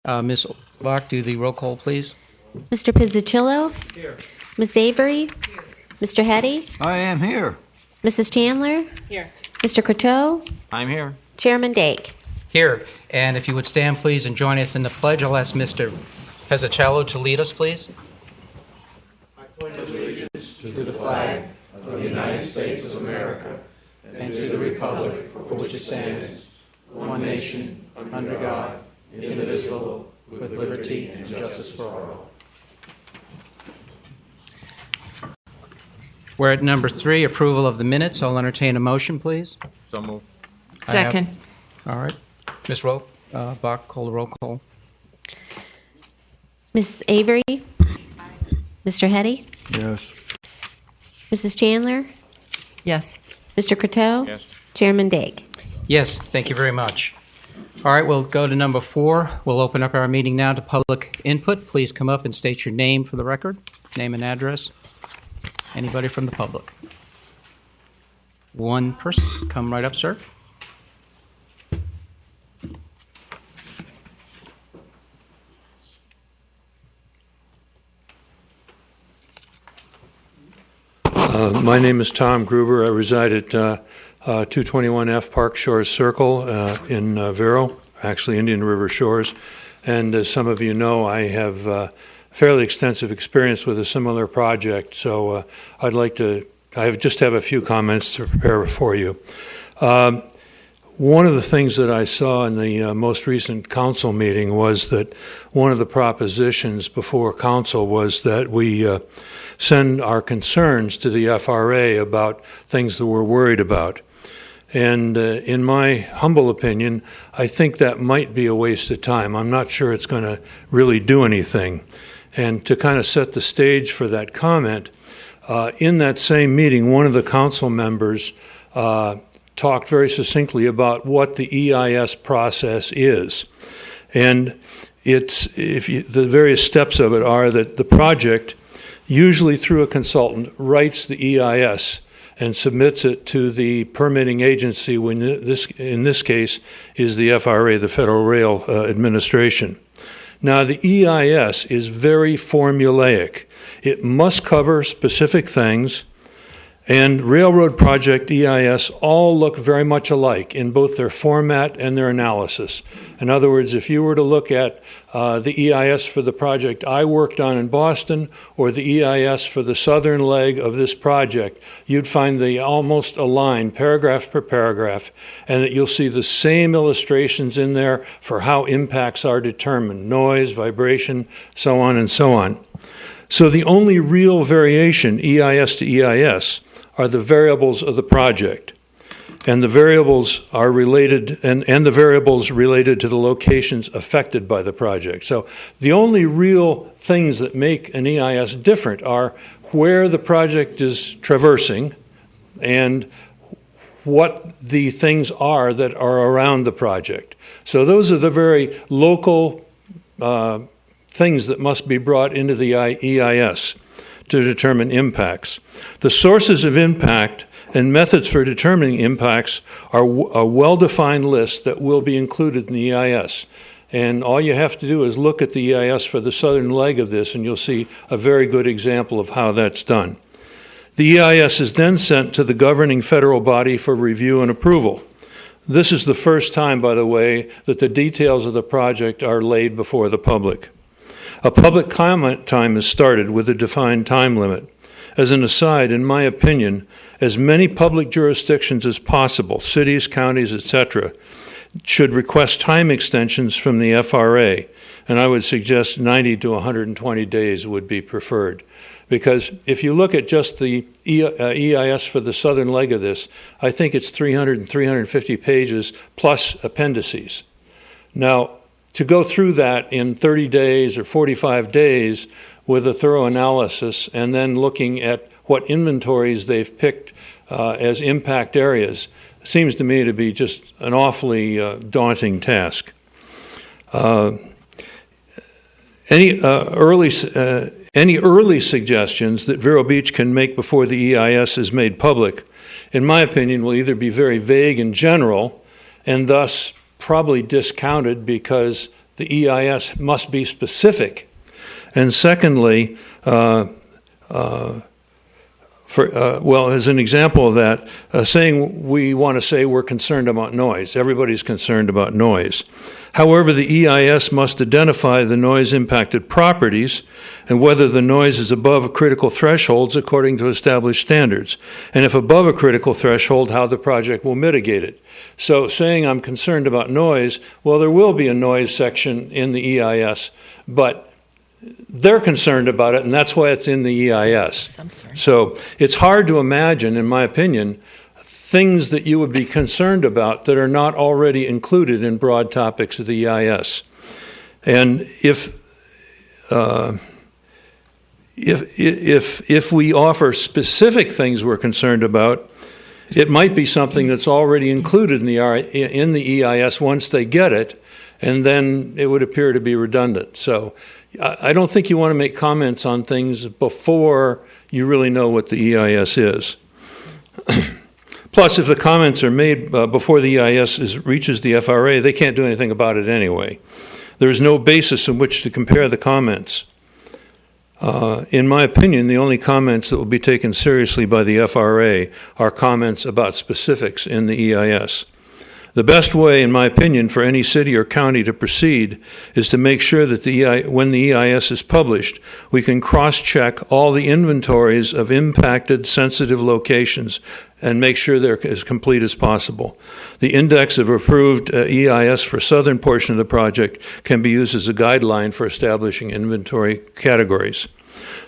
Ms. Bach, do the roll call, please. Mr. Pizzucillo? Here. Ms. Avery? Mr. Hetty? I am here. Mrs. Chandler? Here. Mr. Coteau? I'm here. Chairman Dake? Here. And if you would stand, please, and join us in the pledge, I'll ask Mr. Pizzucillo to lead us, please. I pledge allegiance to the flag of the United States of America and to the republic for which it stands, one nation, under God, indivisible, with liberty and justice for all. We're at number 3, approval of the minutes. I'll entertain a motion, please. So moved. Second. All right. Ms. Bach, call the roll call. Ms. Avery? Mr. Hetty? Yes. Mrs. Chandler? Yes. Mr. Coteau? Yes. Chairman Dake? Yes, thank you very much. All right, we'll go to number 4. We'll open up our meeting now to public input. Please come up and state your name for the record, name and address. Anybody from the public? One person. Come right up, sir. My name is Tom Gruber. I reside at 221F Park Shores Circle in Vero, actually Indian River Shores. And as some of you know, I have fairly extensive experience with a similar project, so I just have a few comments to prepare for you. One of the things that I saw in the most recent council meeting was that one of the propositions before council was that we send our concerns to the FRA about things that we're worried about. And in my humble opinion, I think that might be a waste of time. I'm not sure it's going to really do anything. And to kind of set the stage for that comment, in that same meeting, one of the council members talked very succinctly about what the EIS process is. And the various steps of it are that the project, usually through a consultant, writes the EIS and submits it to the permitting agency, when in this case is the FRA, the Federal Rail Administration. Now, the EIS is very formulaic. It must cover specific things, and railroad project EIS all look very much alike in both their format and their analysis. In other words, if you were to look at the EIS for the project I worked on in Boston or the EIS for the southern leg of this project, you'd find they almost align paragraph per paragraph, and that you'll see the same illustrations in there for how impacts are determined, noise, vibration, so on and so on. So the only real variation, EIS to EIS, are the variables of the project. And the variables are related, and the variables related to the locations affected by the project. So the only real things that make an EIS different are where the project is traversing and what the things are that are around the project. So those are the very local things that must be brought into the EIS to determine impacts. The sources of impact and methods for determining impacts are a well-defined list that will be included in the EIS. And all you have to do is look at the EIS for the southern leg of this, and you'll see a very good example of how that's done. The EIS is then sent to the governing federal body for review and approval. This is the first time, by the way, that the details of the project are laid before the public. A public comment time is started with a defined time limit. As an aside, in my opinion, as many public jurisdictions as possible, cities, counties, etc., should request time extensions from the FRA, and I would suggest 90 to 120 days would be preferred. Because if you look at just the EIS for the southern leg of this, I think it's 300 and 350 pages plus appendices. Now, to go through that in 30 days or 45 days with a thorough analysis and then looking at what inventories they've picked as impact areas seems to me to be just an awfully daunting task. Any early suggestions that Vero Beach can make before the EIS is made public, in my opinion, will either be very vague and general and thus probably discounted because the EIS must be specific. And secondly, as an example of that, saying we want to say we're concerned about noise. Everybody's concerned about noise. However, the EIS must identify the noise-impacted properties and whether the noise is above critical thresholds according to established standards. And if above a critical threshold, how the project will mitigate it. So saying I'm concerned about noise, well, there will be a noise section in the EIS, but they're concerned about it, and that's why it's in the EIS. I'm sorry. So it's hard to imagine, in my opinion, things that you would be concerned about that are not already included in broad topics of the EIS. And if we offer specific things we're concerned about, it might be something that's already included in the EIS once they get it, and then it would appear to be redundant. So I don't think you want to make comments on things before you really know what the EIS is. Plus, if the comments are made before the EIS reaches the FRA, they can't do anything about it anyway. There is no basis in which to compare the comments. In my opinion, the only comments that will be taken seriously by the FRA are comments about specifics in the EIS. The best way, in my opinion, for any city or county to proceed is to make sure that when the EIS is published, we can cross-check all the inventories of impacted sensitive locations and make sure they're as complete as possible. The index of approved EIS for southern portion of the project can be used as a guideline for establishing inventory categories.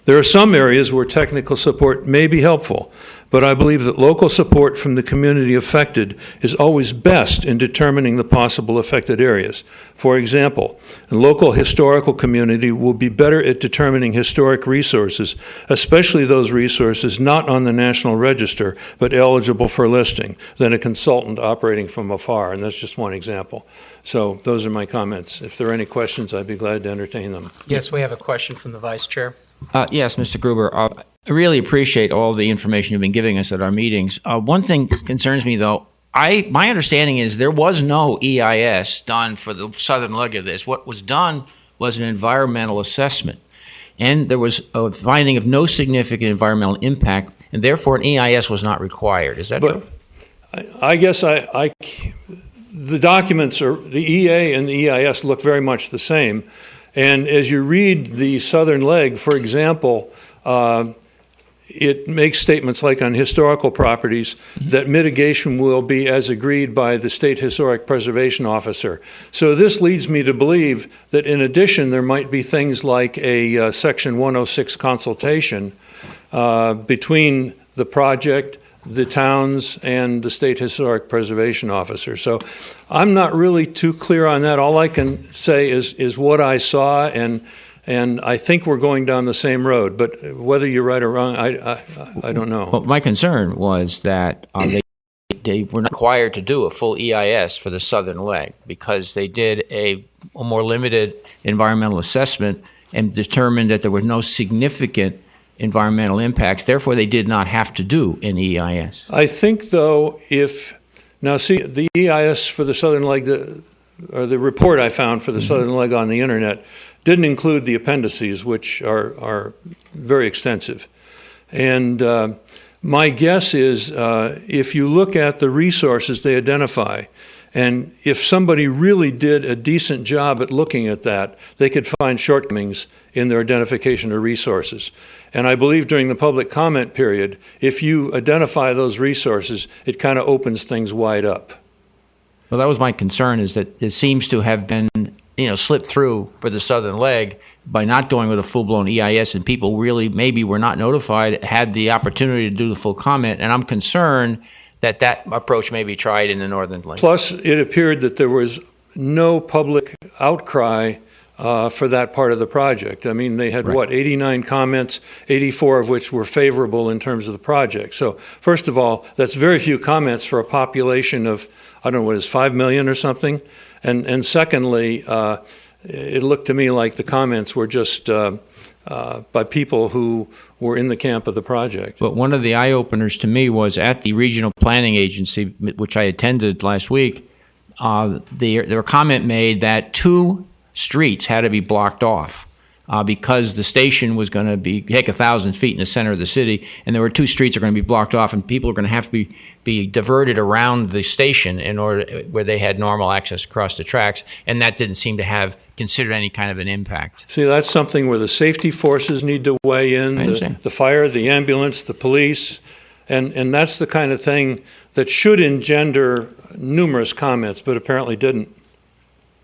There are some areas where technical support may be helpful, but I believe that local support from the community affected is always best in determining the possible affected areas. For example, a local historical community will be better at determining historic resources, especially those resources not on the National Register but eligible for listing, than a consultant operating from afar, and that's just one example. So those are my comments. If there are any questions, I'd be glad to entertain them. Yes, we have a question from the Vice Chair. Yes, Mr. Gruber. I really appreciate all the information you've been giving us at our meetings. One thing concerns me, though. My understanding is there was no EIS done for the southern leg of this. What was done was an environmental assessment, and there was a finding of no significant environmental impact, and therefore an EIS was not required. Is that true? I guess the documents, the EA and the EIS look very much the same. And as you read the southern leg, for example, it makes statements like on historical properties that mitigation will be as agreed by the State Historic Preservation Officer. So this leads me to believe that in addition there might be things like a Section 106 consultation between the project, the towns, and the State Historic Preservation Officer. So I'm not really too clear on that. All I can say is what I saw, and I think we're going down the same road. But whether you're right or wrong, I don't know. Well, my concern was that they were not required to do a full EIS for the southern leg because they did a more limited environmental assessment and determined that there were no significant environmental impacts. Therefore, they did not have to do an EIS. I think, though, the EIS for the southern leg, or the report I found for the southern leg on the internet, didn't include the appendices, which are very extensive. And my guess is if you look at the resources they identify, and if somebody really did a decent job at looking at that, they could find shortcomings in their identification of resources. And I believe during the public comment period, if you identify those resources, it kind of opens things wide up. Well, that was my concern, is that it seems to have been slipped through for the southern leg by not going with a full-blown EIS, and people really maybe were not notified, had the opportunity to do the full comment, and I'm concerned that approach may be tried in the northern leg. Plus, it appeared that there was no public outcry for that part of the project. I mean, they had, 89 comments, 84 of which were favorable in terms of the project. So, first of all, that's very few comments for a population of, I don't know, what is 5 million or something? And secondly, it looked to me like the comments were just by people who were in the camp of the project. But one of the eye-openers to me was at the Regional Planning Agency, which I attended last week, there was a comment made that 2 streets had to be blocked off because the station was going to take 1,000 feet in the center of the city, and there were 2 streets that are going to be blocked off, and people are going to have to be diverted around the station in order where they had normal access across the tracks, and that didn't seem to have considered any kind of an impact. See, that's something where the safety forces need to weigh in, the fire, the ambulance, the police, and that's the kind of thing that should engender numerous comments, but apparently didn't.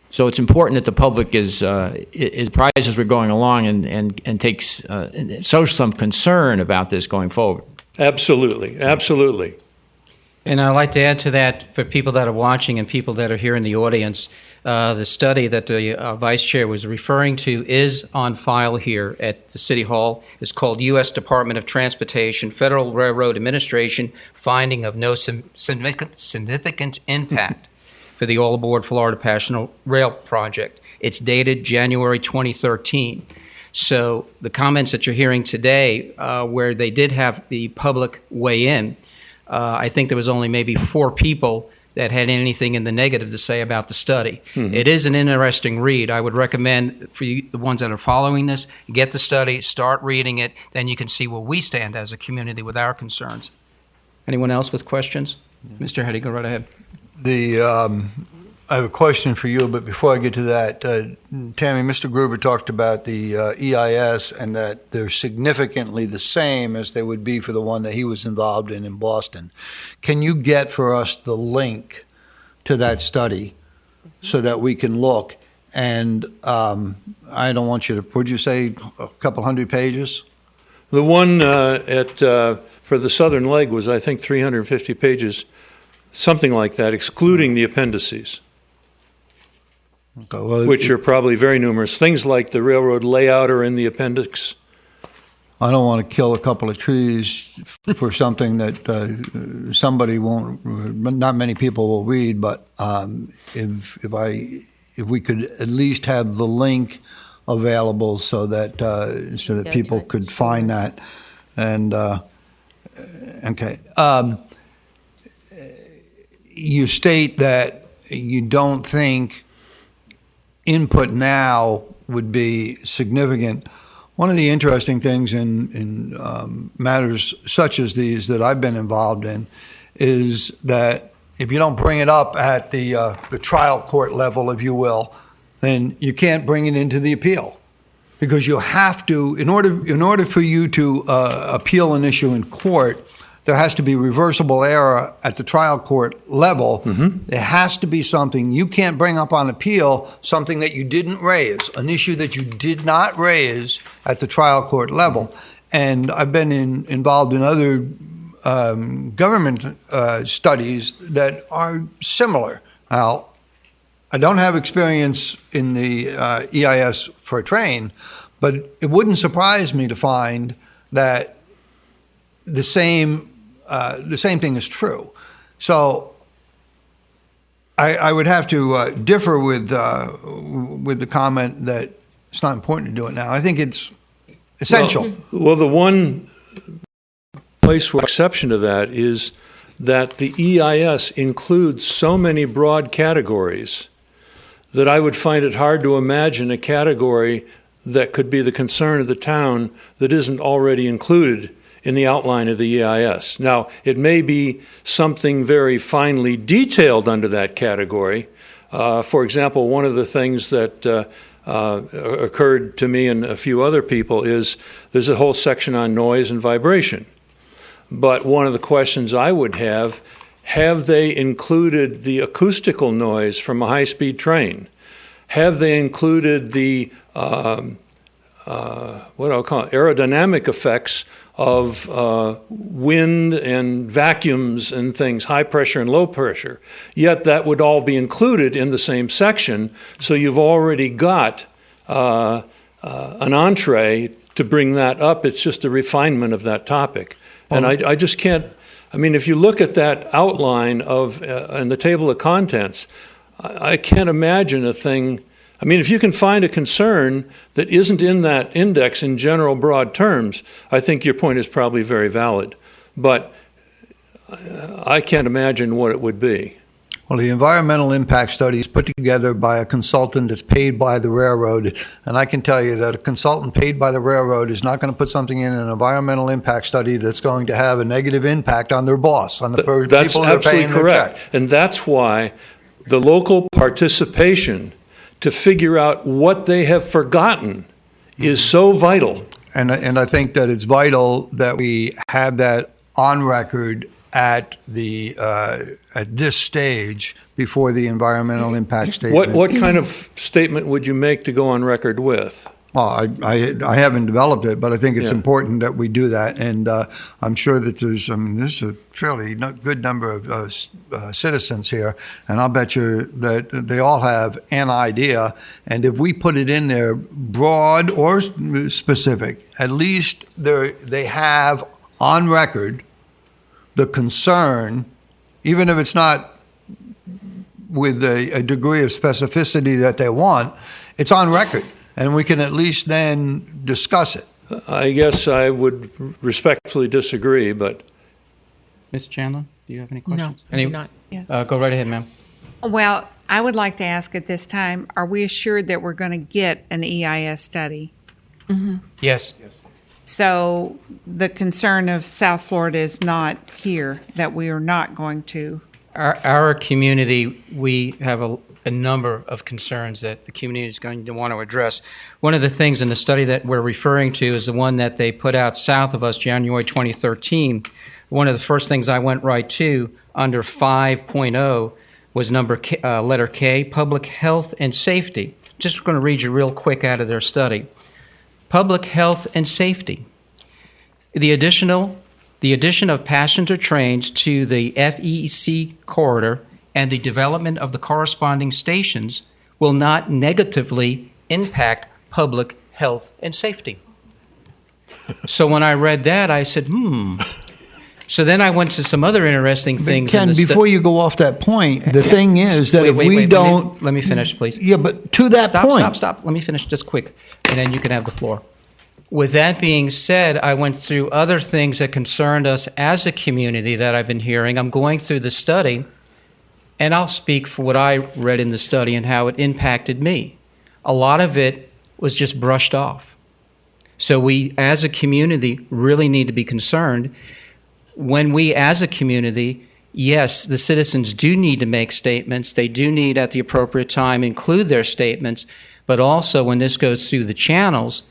So it's important that the public is apprised as we're going along and takes shows some concern about this going forward. Absolutely, absolutely. And I'd like to add to that for people that are watching and people that are here in the audience, the study that the Vice Chair was referring to is on file here at the City Hall. It's called U.S. Department of Transportation, Federal Railroad Administration, Finding of No Significant Impact for the All Aboard Florida Passenger Rail Project. It's dated January 2013. So the comments that you're hearing today, where they did have the public weigh in, I think there was only maybe 4 people that had anything in the negative to say about the study. Mm-hmm. It is an interesting read. I would recommend for you, the ones that are following this, get the study, start reading it, then you can see where we stand as a community with our concerns. Anyone else with questions? Mr. Hetty, go right ahead. I have a question for you, but before I get to that, Tammy, Mr. Gruber talked about the EIS and that they're significantly the same as they would be for the one that he was involved in Boston. Can you get for us the link to that study so that we can look? And I don't want you to, would you say a couple hundred pages? The one for the southern leg was, I think, 350 pages, something like that, excluding the appendices. Okay, well, which are probably very numerous. Things like the railroad layout are in the appendix. I don't want to kill a couple of trees for something that somebody won't, not many people will read, but if we could at least have the link available so that people could find that. And okay. You state that you don't think input now would be significant. One of the interesting things in matters such as these that I've been involved in is that if you don't bring it up at the trial court level, if you will, then you can't bring it into the appeal, because you have to, in order for you to appeal an issue in court, there has to be reversible error at the trial court level. Mm-hmm. There has to be something. You can't bring up on appeal something that you didn't raise, an issue that you did not raise at the trial court level. And I've been involved in other government studies that are similar. Now, I don't have experience in the EIS for a train, but it wouldn't surprise me to find that the same thing is true. So I would have to differ with the comment that it's not important to do it now. I think it's essential. Well, the one place where exception to that is that the EIS includes so many broad categories that I would find it hard to imagine a category that could be the concern of the town that isn't already included in the outline of the EIS. Now, it may be something very finely detailed under that category. For example, one of the things that occurred to me and a few other people is there's a whole section on noise and vibration. But one of the questions I would have they included the acoustical noise from a high-speed train? Have they included the what I'll call aerodynamic effects of wind and vacuums and things, high pressure and low pressure? Yet that would all be included in the same section, so you've already got an entree to bring that up. It's just a refinement of that topic. And I just can't, I mean, if you look at that outline of in the table of contents, I can't imagine a thing. I mean, if you can find a concern that isn't in that index in general broad terms, I think your point is probably very valid. But I can't imagine what it would be. Well, the environmental impact study is put together by a consultant that's paid by the railroad, and I can tell you that a consultant paid by the railroad is not going to put something in an environmental impact study that's going to have a negative impact on their boss, on the people That's that are absolutely paying their correct. check. And that's why the local participation to figure out what they have forgotten is so vital. And I think that it's vital that we have that on record at this stage before the environmental impact statement. What kind of statement would you make to go on record with? Well, I haven't developed it, but I think it's Yeah. important that we do that. And I'm sure that there's a fairly good number of citizens here, and I'll bet you that they all have an idea. And if we put it in there, broad or specific, at least they have on record the concern, even if it's not with a degree of specificity that they want, it's on record. And we can at least then discuss it. I guess I would respectfully disagree, but Ms. Chandler, do you have any No, questions? I do not. Go right ahead, ma'am. Well, I would like to ask at this time, are we assured that we're going to get an EIS study? Yes. So the concern of South Florida is not here, that we are not going to. Our community, we have a number of concerns that the community is going to want to address. One of the things in the study that we're referring to is the one that they put out south of us, January 2013. One of the first things I went right to under 5.0 was letter K, public health and safety. Just going to read you real quick out of their study. Public health and safety. The addition of passenger trains to the FEC corridor and the development of the corresponding stations will not negatively impact public health and safety. So when I read that, I said, So then I went to some other interesting things. Ken, before you go off that point, the thing is that Let me finish, please. Yeah, but to that point. Stop. Let me finish just quick, and then you can have the floor. With that being said, I went through other things that concerned us as a community that I've been hearing. I'm going through the study, and I'll speak for what I read in the study and how it impacted me. A lot of it was just brushed off. So we, as a community, really need to be concerned. When we, as a community, yes, the citizens do need to make statements. They do need, at the appropriate time, include their statements. But also, when this goes through the channels,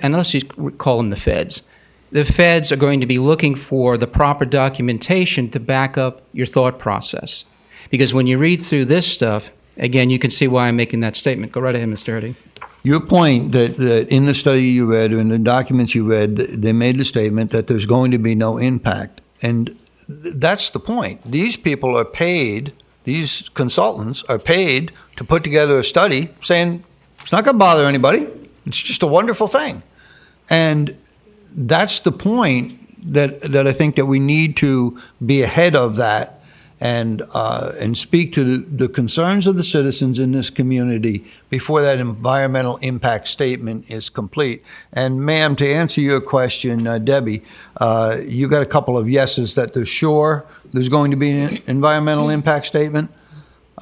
and let's just call them the feds. The feds are going to be looking for the proper documentation to back up your thought process. Because when you read through this stuff, again, you can see why I'm making that statement. Go right ahead, Mr. Hardy. Your point that in the study you read or in the documents you read, they made the statement that there's going to be no impact. And that's the point. These people are paid, these consultants are paid to put together a study saying it's not going to bother anybody. It's just a wonderful thing. And that's the point that I think that we need to be ahead of that and speak to the concerns of the citizens in this community before that environmental impact statement is complete. And ma'am, to answer your question, Debbie, you got a couple of yeses that they're sure there's going to be an environmental impact statement.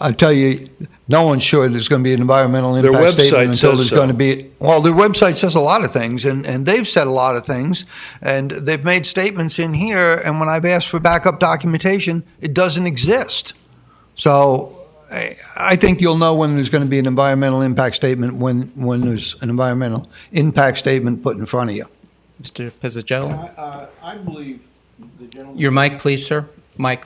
I tell you, no one's sure there's going to be an environmental impact statement until there's going to be. Well, their website says a lot of things, and they've said a lot of things, and they've made statements in here. And when I've asked for backup documentation, it doesn't exist. So I think you'll know when there's going to be an environmental impact statement when there's an environmental impact statement put in front of you. Mr. Pizzagello? I believe the gentleman. Your mic, please, sir. Mike.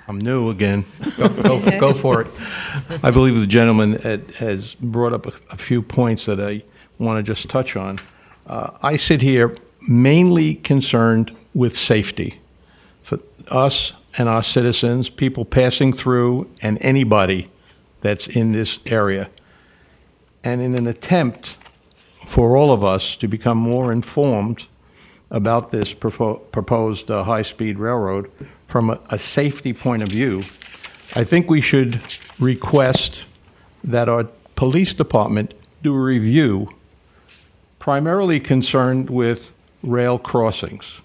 I'm new again. Go for it. I believe the gentleman has brought up a few points that I want to just touch on. I sit here mainly concerned with safety for us and our citizens, people passing through, and anybody that's in this area. And in an attempt for all of us to become more informed about this proposed high-speed railroad from a safety point of view, I think we should request that our police department do a review primarily concerned with rail crossings.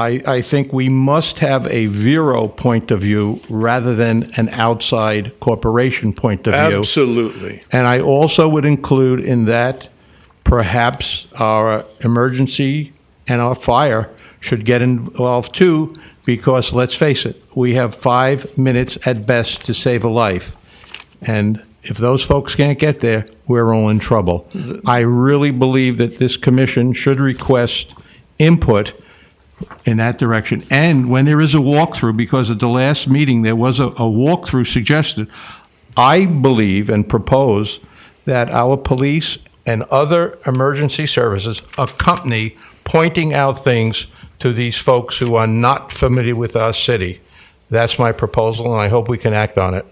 I think we must have a Vero point of view rather than an outside corporation point of view. Absolutely. And I also would include in that perhaps our emergency and our fire should get involved too, because let's face it, we have 5 minutes at best to save a life. And if those folks can't get there, we're all in trouble. I really believe that this commission should request input in that direction. And when there is a walkthrough, because at the last meeting there was a walkthrough suggested, I believe and propose that our police and other emergency services accompany pointing out things to these folks who are not familiar with our city. That's my proposal, and I hope we can act on it.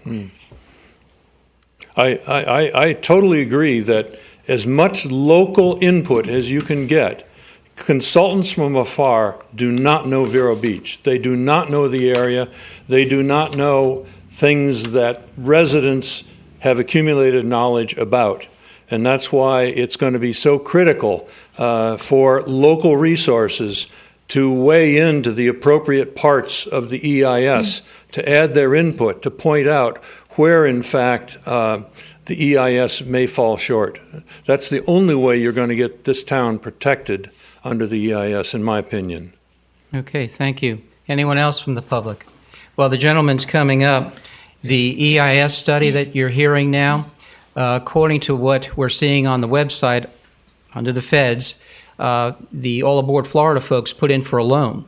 I totally agree that as much local input as you can get. Consultants from afar do not know Vero Beach. They do not know the area. They do not know things that residents have accumulated knowledge about. And that's why it's going to be so critical for local resources to weigh into the appropriate parts of the EIS, to add their input, to point out where, in fact, the EIS may fall short. That's the only way you're going to get this town protected under the EIS, in my opinion. Okay, thank you. Anyone else from the public? Well, the gentleman's coming up. The EIS study that you're hearing now, according to what we're seeing on the website under the feds, the All Aboard Florida folks put in for a loan.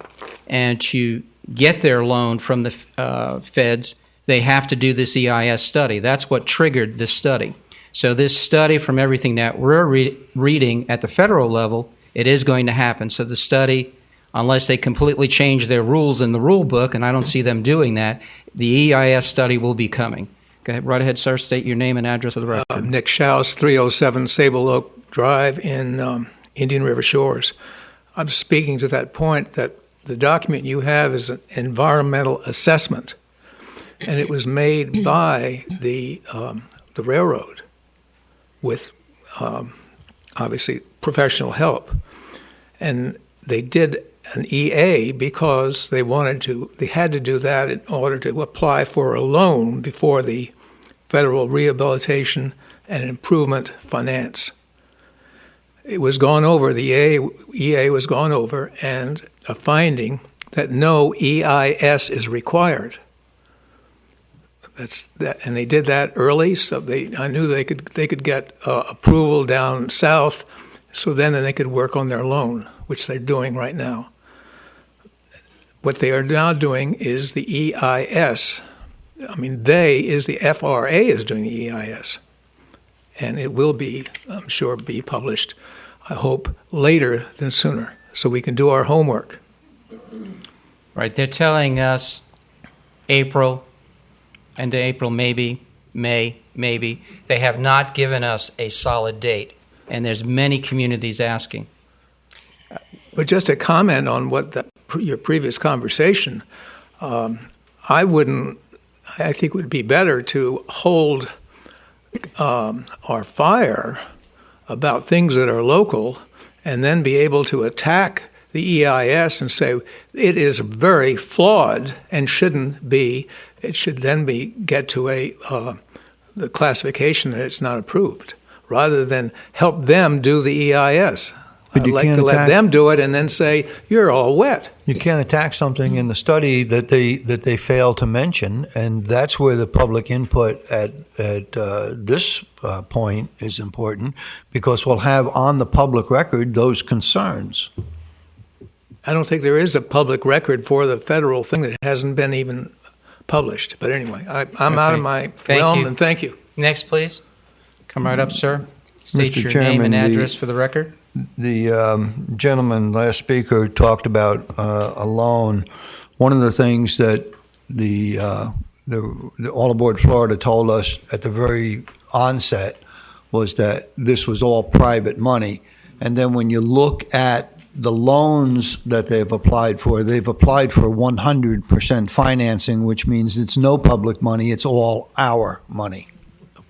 And to get their loan from the feds, they have to do this EIS study. That's what triggered this study. So this study, from everything that we're reading at the federal level, it is going to happen. So the study, unless they completely change their rules in the rule book, and I don't see them doing that, the EIS study will be coming. Go ahead, right ahead, sir. State your name and address for the record. Nick Schaus, 307 Sable Oak Drive in Indian River Shores. I'm speaking to that point that the document you have is an environmental assessment, and it was made by the railroad with obviously professional help. And they did an EA because they had to do that in order to apply for a loan before the Federal Rehabilitation and Improvement Finance. It was gone over, the EA was gone over, and a finding that no EIS is required. And they did that early, so I knew they could get approval down south, so then they could work on their loan, which they're doing right now. What they are now doing is the EIS. I mean, the FRA is doing the EIS, and it will be, I'm sure, be published, I hope, later than sooner, so we can do our homework. Right, they're telling us April, end of April, maybe, May, maybe. They have not given us a solid date, and there's many communities asking. But just to comment on your previous conversation, I think it would be better to hold our fire about things that are local and then be able to attack the EIS and say it is very flawed and shouldn't be. It should then get to the classification that it's not approved, rather than help them do the EIS. I'd like to let them do it and then say, you're all wet. You can't attack something in the study that they fail to mention, and that's where the public input at this point is important, because we'll have on the public record those concerns. I don't think there is a public record for the federal thing that hasn't been even published. But anyway, I'm out of my realm, and thank you. Next, please. Come right up, sir. State Mr. your Chairman, name and address for the record. The gentleman, last speaker, talked about a loan. One of the things that the All Aboard Florida told us at the very onset was that this was all private money. And then when you look at the loans that they've applied for 100% financing, which means it's no public money, it's all our money.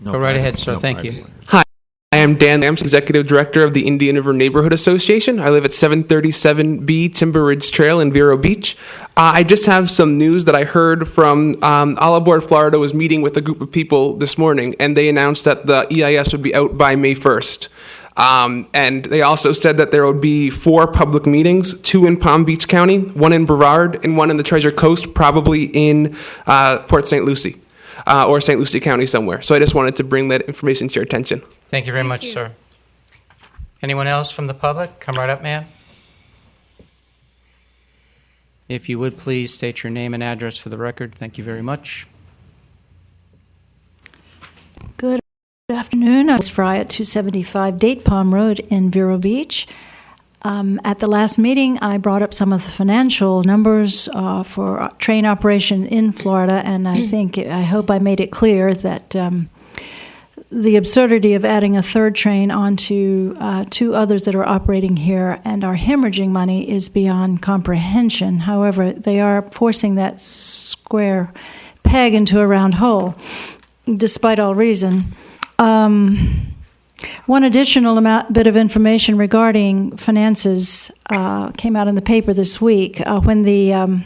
Go right ahead, sir. Thank you. Hi, I am I'm Dan Lambs, Executive Director of the Indian River Neighborhood Association. I live at 737B Timber Ridge Trail in Vero Beach. I just have some news that I heard from All Aboard Florida was meeting with a group of people this morning, and they announced that the EIS would be out by May 1st. And they also said that there would be 4 public meetings, 2 in Palm Beach County, 1 in Brevard, and 1 in the Treasure Coast, probably in Port St. Lucie. Or St. Lucie County somewhere. So I just wanted to bring that information to your attention. Thank you very much, sir. Anyone else from the public? Come right up, ma'am. If you would please state your name and address for the record. Thank you very much. Good afternoon. I'm Ms. Fry at 275 Date Palm Road in Vero Beach. At the last meeting, I brought up some of the financial numbers for train operation in Florida, and I hope I made it clear that the absurdity of adding a third train onto 2 others that are operating here and are hemorrhaging money is beyond comprehension. However, they are forcing that square peg into a round hole, despite all reason. One additional bit of information regarding finances came out in the paper this week. When the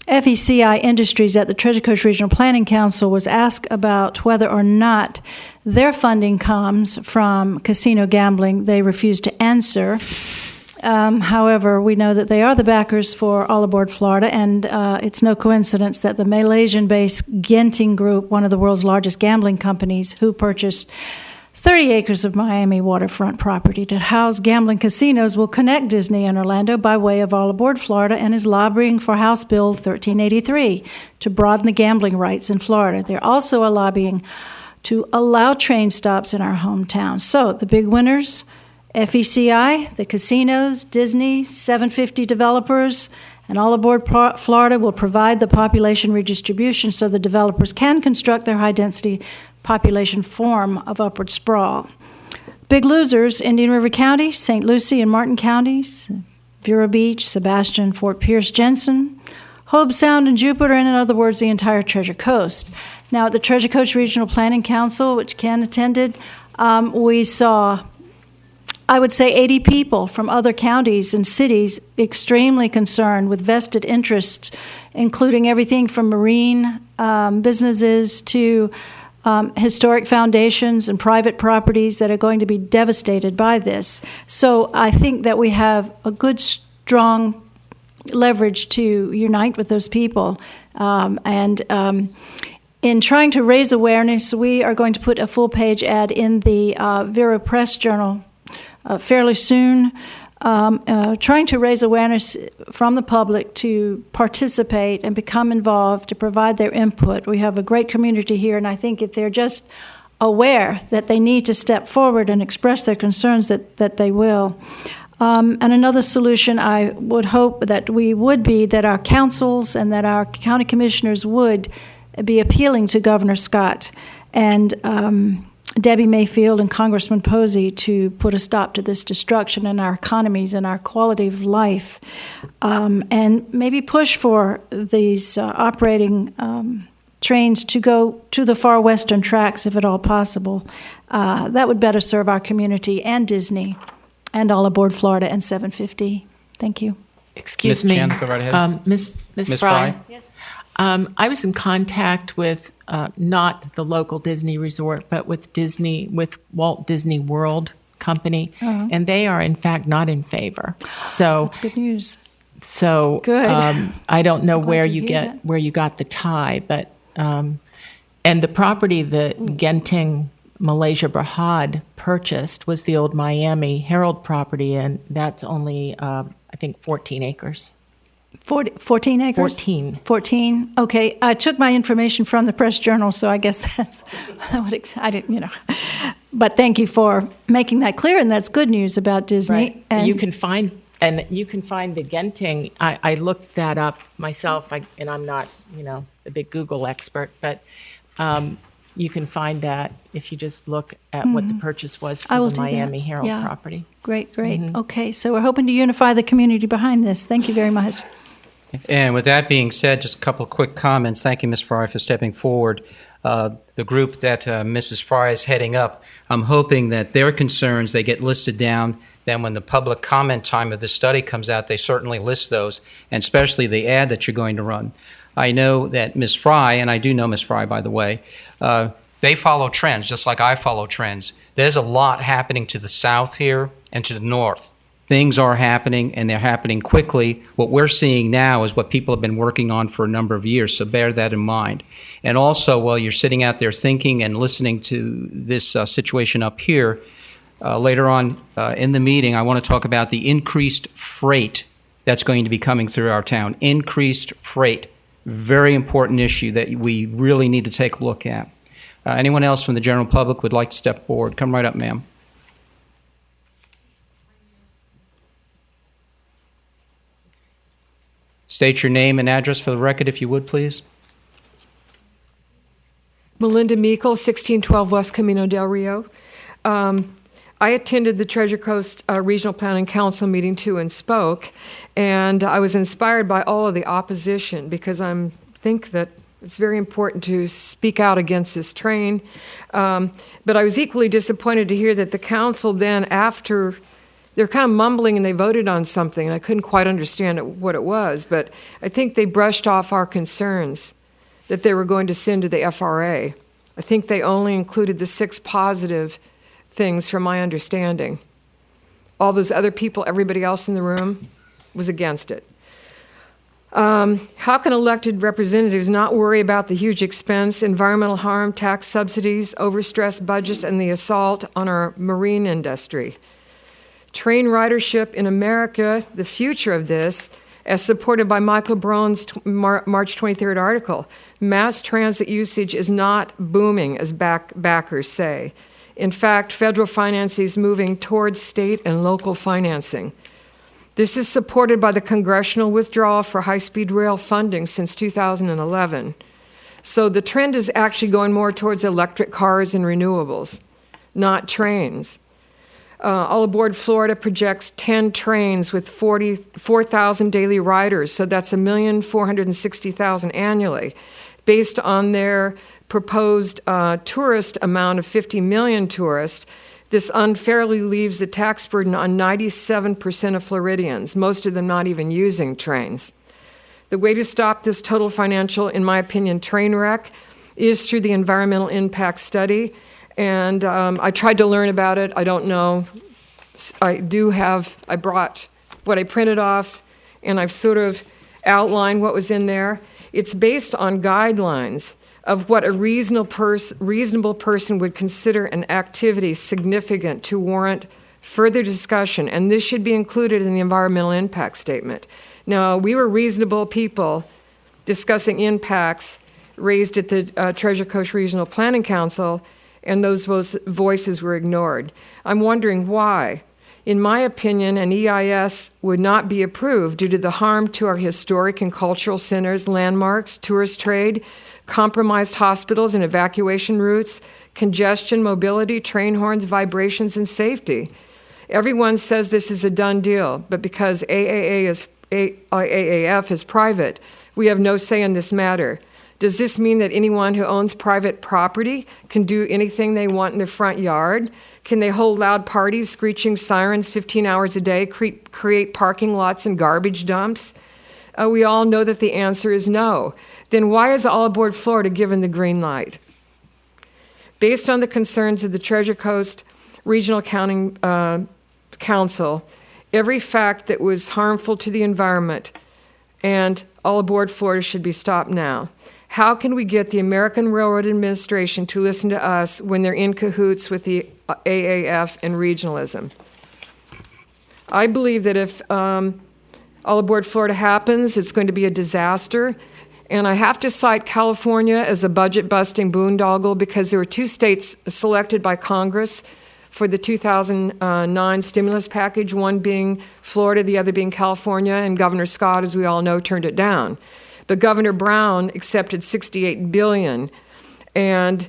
FECI Industries at the Treasure Coast Regional Planning Council was asked about whether or not their funding comes from casino gambling, they refused to answer. However, we know that they are the backers for All Aboard Florida, and it's no coincidence that the Malaysian-based Genting Group, one of the world's largest gambling companies, who purchased 30 acres of Miami waterfront property to house gambling casinos, will connect Disney and Orlando by way of All Aboard Florida and is lobbying for House Bill 1383 to broaden the gambling rights in Florida. They're also lobbying to allow train stops in our hometown. So the big winners, FECI, the casinos, Disney, 750 developers, and All Aboard Florida will provide the population redistribution so the developers can construct their high-density population form of upward sprawl. Big losers, Indian River County, St. Lucie and Martin counties, Vero Beach, Sebastian, Fort Pierce, Jensen, Hobe Sound, and Jupiter, and in other words, the entire Treasure Coast. Now, at the Treasure Coast Regional Planning Council, which Ken attended, we saw, I would say, 80 people from other counties and cities extremely concerned with vested interests, including everything from marine businesses to historic foundations and private properties that are going to be devastated by this. So I think that we have a good, strong leverage to unite with those people. In trying to raise awareness, we are going to put a full-page ad in the Vero Press Journal fairly soon, trying to raise awareness from the public to participate and become involved, to provide their input. We have a great community here, and I think if they're just aware that they need to step forward and express their concerns, that they will. And another solution I would hope that we would be that our councils and that our county commissioners would be appealing to Governor Scott and Debbie Mayfield and Congressman Posey to put a stop to this destruction in our economies and our quality of life, and maybe push for these operating trains to go to the far western tracks if at all possible. That would better serve our community and Disney and All Aboard Florida and 750. Thank you. Excuse Ms. me. Chan, go right ahead. Ms. Fry. Yes. I was in contact with not the local Disney resort, but with Walt Disney World Company, and they are in fact not in favor. So that's good news. So good. I don't know where you got the tie, but and the property that Genting Malaysia Berhad purchased was the old Miami Herald property, and that's only I think 14 acres. 14 acres? 14. Okay. I took my information from the Press Journal, so I guess that's what I didn't, But thank you for making that clear, and that's good news about Disney. Right. And you can find the Genting. I looked that up myself, and I'm not, a big Google expert, but you can find that if you just look at what the purchase was for the Miami Herald property. Great. Okay, so we're hoping to unify the community behind this. Thank you very much. And with that being said, just a couple of quick comments. Thank you, Ms. Fry, for stepping forward. the group that Mrs. Fry is heading up, I'm hoping that their concerns, they get listed down. Then when the public comment time of the study comes out, they certainly list those, and especially the ad that you're going to run. I know that Ms. Fry, and I do know Ms. Fry, by the way, they follow trends just like I follow trends. There's a lot happening to the south here and to the north. Things are happening, and they're happening quickly. What we're seeing now is what people have been working on for a number of years, so bear that in mind. And also, while you're sitting out there thinking and listening to this situation up here, later on in the meeting, I want to talk about the increased freight that's going to be coming through our town. Increased freight, very important issue that we really need to take a look at. Anyone else from the general public would like to step forward? Come right up, ma'am. State your name and address for the record, if you would, please. Melinda Meikle, 1612 West Camino del Rio. I attended the Treasure Coast Regional Planning Council meeting too and spoke, and I was inspired by all of the opposition because I think that it's very important to speak out against this train. But I was equally disappointed to hear that the council then, after they're kind of mumbling and they voted on something, and I couldn't quite understand what it was, but I think they brushed off our concerns that they were going to send to the FRA. I think they only included the 6 positive things from my understanding. All those other people, everybody else in the room, was against it. How can elected representatives not worry about the huge expense, environmental harm, tax subsidies, overstressed budgets, and the assault on our marine industry? Train ridership in America, the future of this, as supported by Michael Brown's March 23rd article, mass transit usage is not booming, as backers say. In fact, federal financing is moving towards state and local financing. This is supported by the congressional withdrawal for high-speed rail funding since 2011. So the trend is actually going more towards electric cars and renewables, not trains. All Aboard Florida projects 10 trains with 44,000 daily riders, so that's 1,460,000 annually, based on their proposed tourist amount of 50 million tourists. This unfairly leaves the tax burden on 97% of Floridians, most of them not even using trains. The way to stop this total financial, in my opinion, train wreck is through the environmental impact study. And I tried to learn about it. I don't know. I brought what I printed off, and I've sort of outlined what was in there. It's based on guidelines of what a reasonable person would consider an activity significant to warrant further discussion, and this should be included in the environmental impact statement. Now, we were reasonable people discussing impacts raised at the Treasure Coast Regional Planning Council, and those voices were ignored. I'm wondering why. In my opinion, an EIS would not be approved due to the harm to our historic and cultural centers, landmarks, tourist trade, compromised hospitals and evacuation routes, congestion, mobility, train horns, vibrations, and safety. Everyone says this is a done deal, but because AAF is private, we have no say in this matter. Does this mean that anyone who owns private property can do anything they want in their front yard? Can they hold loud parties, screeching sirens 15 hours a day, create parking lots and garbage dumps? We all know that the answer is no. Then why is All Aboard Florida given the green light? Based on the concerns of the Treasure Coast Regional Council, every fact that was harmful to the environment and All Aboard Florida should be stopped now. How can we get the American Railroad Administration to listen to us when they're in cahoots with the AAF and regionalism? I believe that if All Aboard Florida happens, it's going to be a disaster. And I have to cite California as a budget-busting boondoggle because there were 2 states selected by Congress for the 2009 stimulus package, one being Florida, the other being California, and Governor Scott, as we all know, turned it down. But Governor Brown accepted $68 billion. And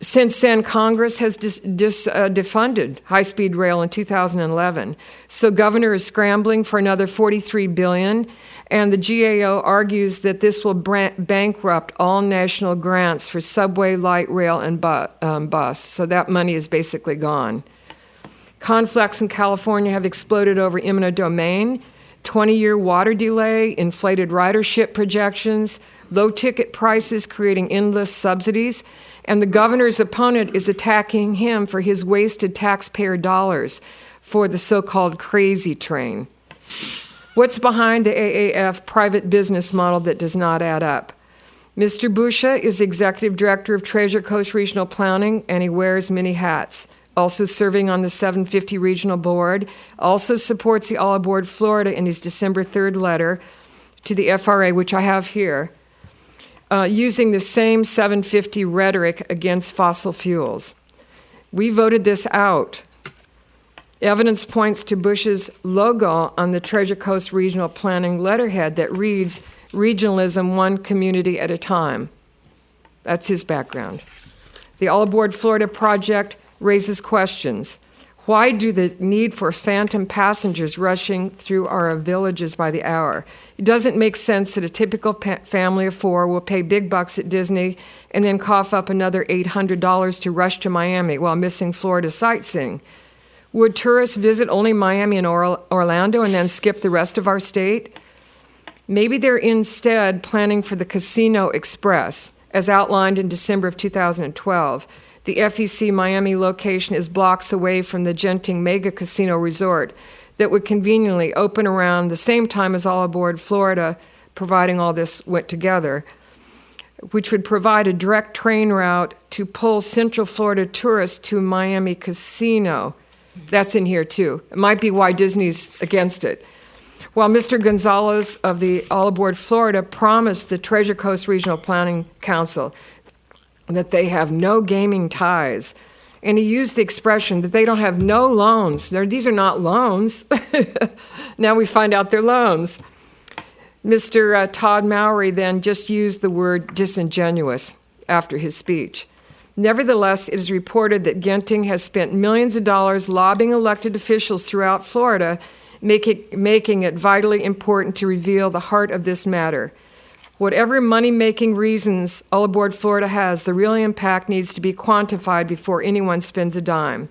since then, Congress has defunded high-speed rail in 2011. So Governor is scrambling for another $43 billion. And the GAO argues that this will bankrupt all national grants for subway, light rail, and bus. So that money is basically gone. Conflicts in California have exploded over eminent domain, 20-year water delay, inflated ridership projections, low ticket prices creating endless subsidies, and the governor's opponent is attacking him for his wasted taxpayer dollars for the so-called crazy train. What's behind the AAF private business model that does not add up? Mr. Busha is executive director of Treasure Coast Regional Planning, and he wears many hats. Also serving on the 750 Regional Board, also supports the All Aboard Florida in his December 3rd letter to the FRA, which I have here, using the same 750 rhetoric against fossil fuels. We voted this out. Evidence points to Bush's logo on the Treasure Coast Regional Planning letterhead that reads, "Regionalism one community at a time." That's his background. The All Aboard Florida project raises questions. Why do the need for phantom passengers rushing through our villages by the hour? It doesn't make sense that a typical family of four will pay big bucks at Disney and then cough up another $800 to rush to Miami while missing Florida sightseeing. Would tourists visit only Miami and Orlando and then skip the rest of our state? Maybe they're instead planning for the Casino Express, as outlined in December of 2012. The FEC Miami location is blocks away from the Genting Mega Casino Resort that would conveniently open around the same time as All Aboard Florida, providing all this went together, which would provide a direct train route to pull Central Florida tourists to Miami Casino. That's in here too. It might be why Disney's against it. While Mr. Gonzalez of the All Aboard Florida promised the Treasure Coast Regional Planning Council that they have no gaming ties, and he used the expression that they don't have no loans. These are not loans. Now we find out they're loans. Mr. Todd Mowry then just used the word disingenuous after his speech. Nevertheless, it is reported that Genting has spent millions of dollars lobbying elected officials throughout Florida, making it vitally important to reveal the heart of this matter. Whatever money-making reasons All Aboard Florida has, the real impact needs to be quantified before anyone spends a dime.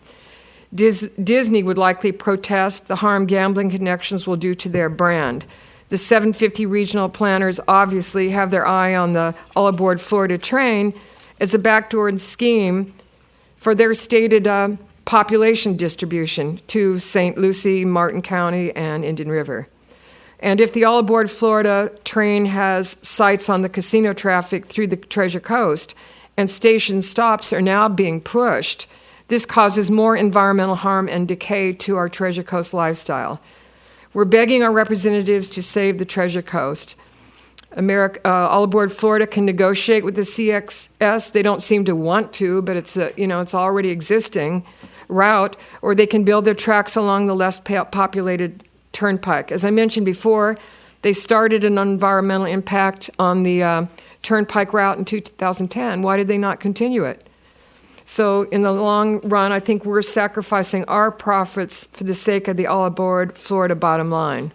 Disney would likely protest the harm gambling connections will do to their brand. The 750 regional planners obviously have their eye on the All Aboard Florida train as a backdoor scheme for their stated population distribution to St. Lucie, Martin County, and Indian River. And if the All Aboard Florida train has sites on the casino traffic through the Treasure Coast and station stops are now being pushed, this causes more environmental harm and decay to our Treasure Coast lifestyle. We're begging our representatives to save the Treasure Coast. All Aboard Florida can negotiate with the CXS. They don't seem to want to, but it's already existing route, or they can build their tracks along the less populated turnpike. As I mentioned before, they started an environmental impact on the turnpike route in 2010. Why did they not continue it? So in the long run, I think we're sacrificing our profits for the sake of the All Aboard Florida bottom line.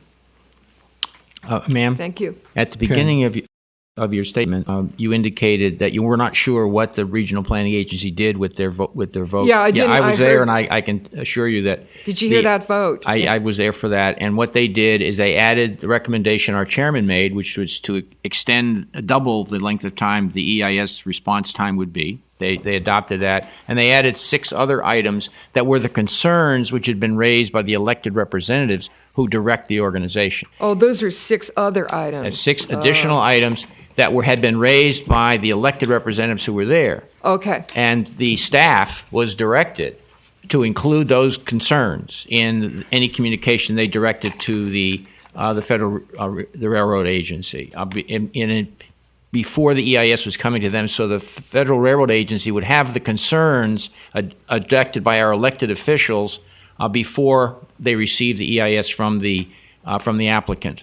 Ma'am? Thank you. At the beginning of your statement, you indicated that you were not sure what the regional planning agency did with their vote. Yeah, I didn't. I was there, and I can assure you that. Did you hear that vote? I was there for that, and what they did is they added the recommendation our chairman made, which was to double the length of time the EIS response time would be. They adopted that, and they added 6 other items that were the concerns which had been raised by the elected representatives who direct the organization. Oh, those are 6 other items. And 6 additional items that had been raised by the elected representatives who were there. Okay. And the staff was directed to include those concerns in any communication they directed to the federal the railroad agency before the EIS was coming to them, so the Federal Railroad Agency would have the concerns adopted by our elected officials before they received the EIS from the applicant.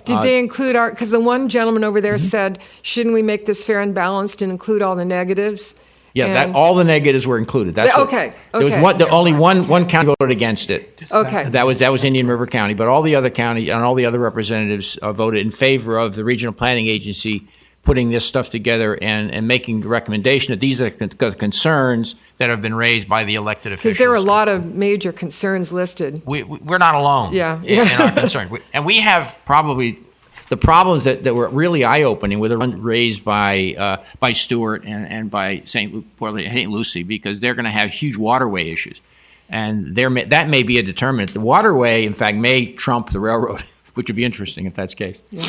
Did they include because the one gentleman over there said, shouldn't we make this fair and balanced and include all the negatives? Yeah, And- all the negatives were included. That's Okay, There was okay. only one county voted against it. Okay. That was Indian River County, but all the other county and all the other representatives voted in favor of the Regional Planning Agency putting this stuff together and making the recommendation that these are the concerns that have been raised by the elected officials. Because there are a lot of major concerns listed. We're not alone Yeah. in our concern. And we have probably the problems that were really eye-opening were the ones raised by Stewart and by St. Lucie, because they're going to have huge waterway issues. And that may be a determinant. The waterway, in fact, may trump the railroad, which would be interesting if that's the case. Yeah.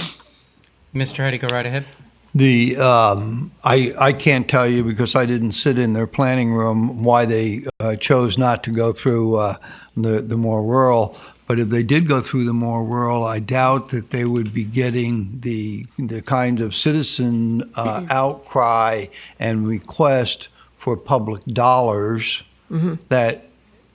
Mr. Heddy, go right ahead. I can't tell you because I didn't sit in their planning room why they chose not to go through the more rural. But if they did go through the more rural, I doubt that they would be getting the kind of citizen outcry and request for public dollars that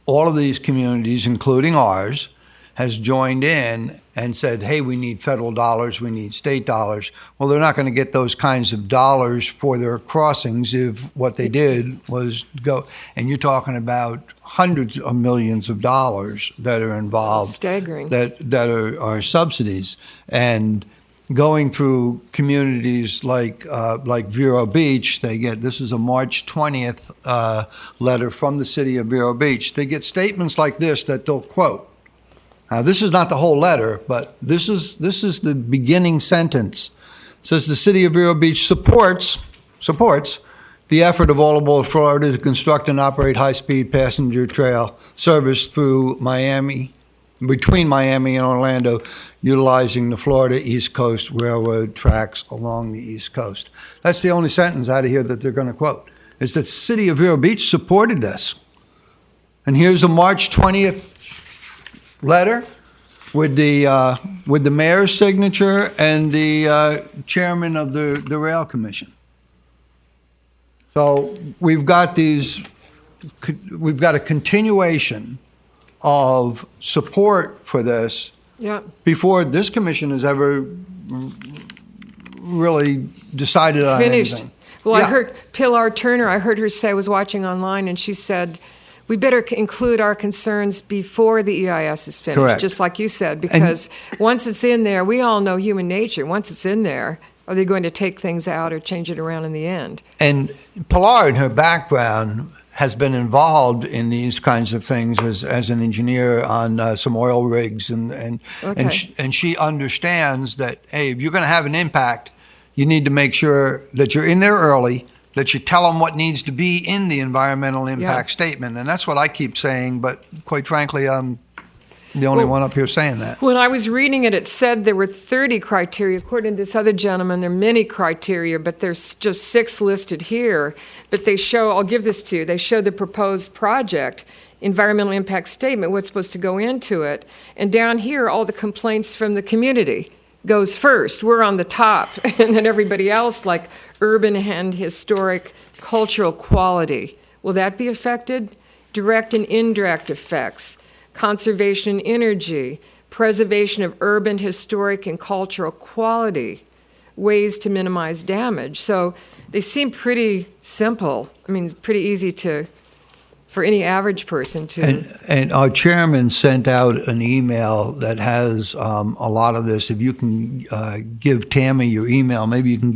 all of these communities, including ours, has joined in and said, hey, we need federal dollars, we need state dollars. Well, they're not going to get those kinds of dollars for their crossings if what they did was go. And you're talking about hundreds of millions of dollars that are involved. Staggering. That are subsidies. And going through communities like Vero Beach, this is a March 20th letter from the city of Vero Beach. They get statements like this that they'll quote. Now, this is not the whole letter, but this is the beginning sentence. It says the city of Vero Beach supports the effort of all aboard Florida to construct and operate high-speed passenger trail service through between Miami and Orlando, utilizing the Florida East Coast Railroad tracks along the East Coast. That's the only sentence out of here that they're going to quote, is that the city of Vero Beach supported this. And here's a March 20th letter with the mayor's signature and the chairman of the rail commission. So we've got a continuation of support for this before this commission has ever really decided on anything. Well, I heard Pilar Turner, I heard her say, I was watching online, and she said, we better include our concerns before the EIS is finished, Correct. Just like you said, because once it's in there, we all know human nature. Once it's in there, are they going to take things out or change it around in the end? And Pilar, in her background, has been involved in these kinds of things as an engineer on some oil rigs, and she understands that, hey, if you're going to have an impact, you need to make sure that you're in there early, that you tell them what needs to be in the environmental impact statement. And that's what I keep saying, but quite frankly, I'm the only one up here saying that. When I was reading it, it said there were 30 criteria. According to this other gentleman, there are many criteria, but there's just 6 listed here. But they show, I'll give this to you, they show the proposed project, environmental impact statement, what's supposed to go into it. And down here, all the complaints from the community goes first. We're on the top, and then everybody else, like urban and historic cultural quality. Will that be affected? Direct and indirect effects, conservation and energy, preservation of urban, historic, and cultural quality, ways to minimize damage. So they seem pretty simple. I mean, it's pretty easy for any average person to. And our chairman sent out an email that has a lot of this. If you can give Tammy your email, maybe you can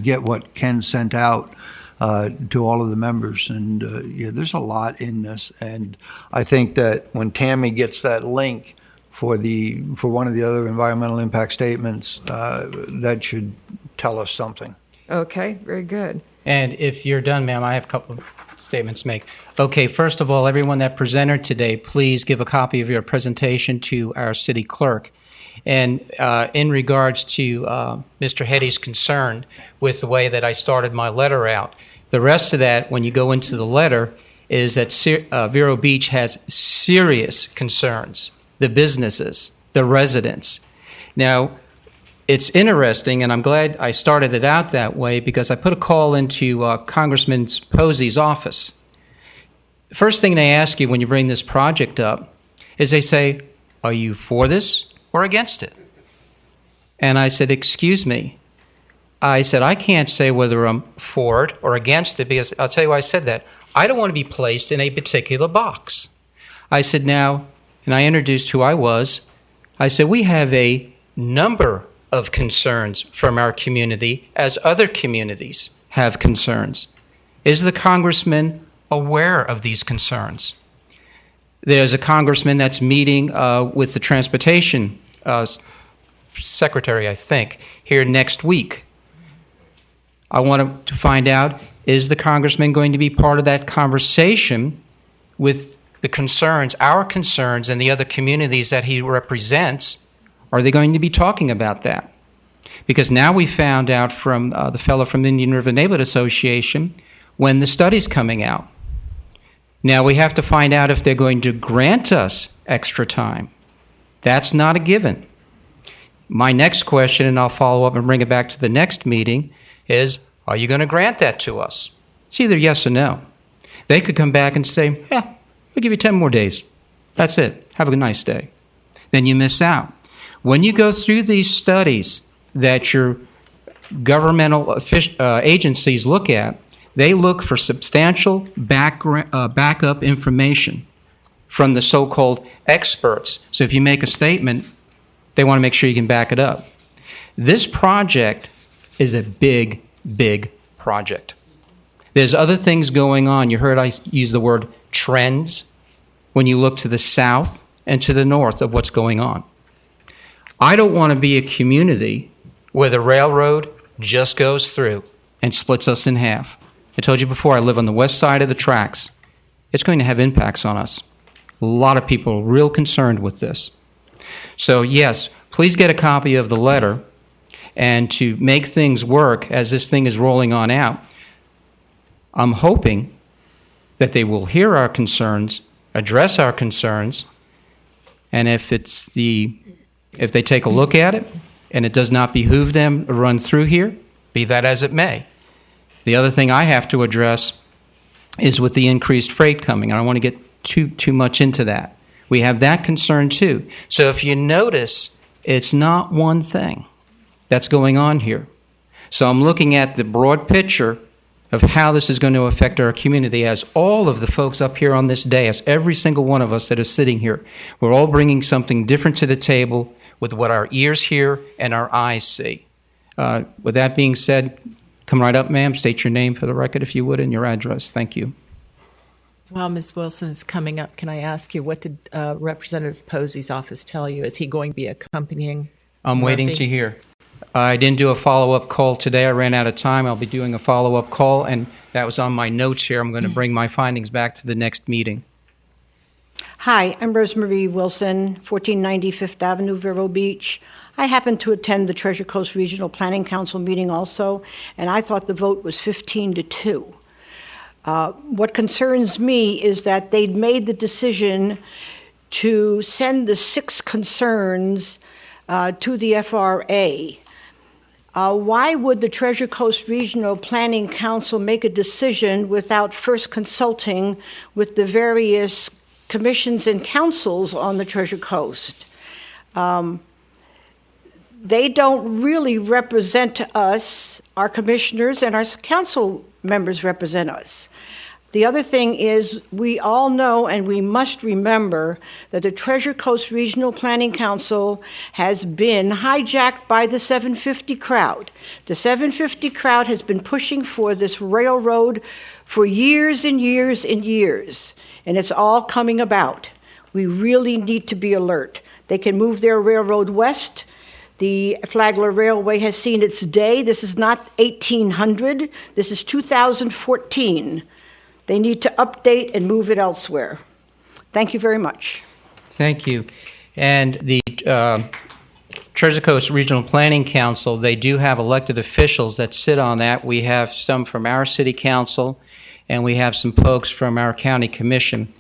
get what Ken sent out to all of the members. And there's a lot in this. And I think that when Tammy gets that link for one of the other environmental impact statements, that should tell us something. Okay, very good. And if you're done, ma'am, I have a couple of statements to make. Okay, first of all, everyone that presented today, please give a copy of your presentation to our city clerk. And in regards to Mr. Heddy's concern with the way that I started my letter out, the rest of that, when you go into the letter, is that Vero Beach has serious concerns, the businesses, the residents. Now, it's interesting, and I'm glad I started it out that way, because I put a call into Congressman Posey's office. The first thing they ask you when you bring this project up is they say, are you for this or against it? And I said, excuse me, I said, I can't say whether I'm for it or against it, because I'll tell you why I said that. I don't want to be placed in a particular box. I said, now, and I introduced who I was. I said, we have a number of concerns from our community as other communities have concerns. Is the congressman aware of these concerns? There's a congressman that's meeting with the transportation secretary, I think, here next week. I want to find out, is the congressman going to be part of that conversation with the concerns, our concerns, and the other communities that he represents? Are they going to be talking about that? Because now we found out from the fellow from the Indian River Neighborhood Association when the study's coming out. Now we have to find out if they're going to grant us extra time. That's not a given. My next question, and I'll follow up and bring it back to the next meeting, is, are you going to grant that to us? It's either yes or no. They could come back and say, yeah, we'll give you 10 more days. That's it. Have a nice day. Then you miss out. When you go through these studies that your governmental agencies look at, they look for substantial backup information from the so-called experts. So if you make a statement, they want to make sure you can back it up. This project is a big, big project. There's other things going on. You heard I use the word trends when you look to the south and to the north of what's going on. I don't want to be a community where the railroad just goes through and splits us in half. I told you before, I live on the west side of the tracks. It's going to have impacts on us. A lot of people are real concerned with this. So yes, please get a copy of the letter, and to make things work as this thing is rolling on out, I'm hoping that they will hear our concerns, address our concerns, and if they take a look at it and it does not behoove them to run through here, be that as it may. The other thing I have to address is with the increased freight coming. I don't want to get too much into that. We have that concern too. So if you notice, it's not one thing that's going on here. So I'm looking at the broad picture of how this is going to affect our community, as all of the folks up here on this dais, every single one of us that is sitting here, we're all bringing something different to the table with what our ears hear and our eyes see. With that being said, come right up, ma'am. State your name for the record, if you would, and your address. Thank you. While Ms. Wilson's coming up, can I ask you, what did Representative Posey's office tell you? Is he going to be accompanying I'm waiting Murphy? to hear. I didn't do a follow-up call today. I ran out of time. I'll be doing a follow-up call, and that was on my notes here. I'm going to bring my findings back to the next meeting. Hi, I'm Rosemary Wilson, 1490 Fifth Avenue, Vero Beach. I happened to attend the Treasure Coast Regional Planning Council meeting also, and I thought the vote was 15-2. What concerns me is that they'd made the decision to send the 6 concerns to the FRA. Why would the Treasure Coast Regional Planning Council make a decision without first consulting with the various commissions and councils on the Treasure Coast? They don't really represent us. Our commissioners and our council members represent us. The other thing is, we all know and we must remember that the Treasure Coast Regional Planning Council has been hijacked by the 750 crowd. The 750 crowd has been pushing for this railroad for years and years and years, and it's all coming about. We really need to be alert. They can move their railroad west. The Flagler Railway has seen its day. This is not 1800. This is 2014. They need to update and move it elsewhere. Thank you very much. Thank you. And the Treasure Coast Regional Planning Council, they do have elected officials that sit on that. We have some from our city council, and we have some folks from our county commission.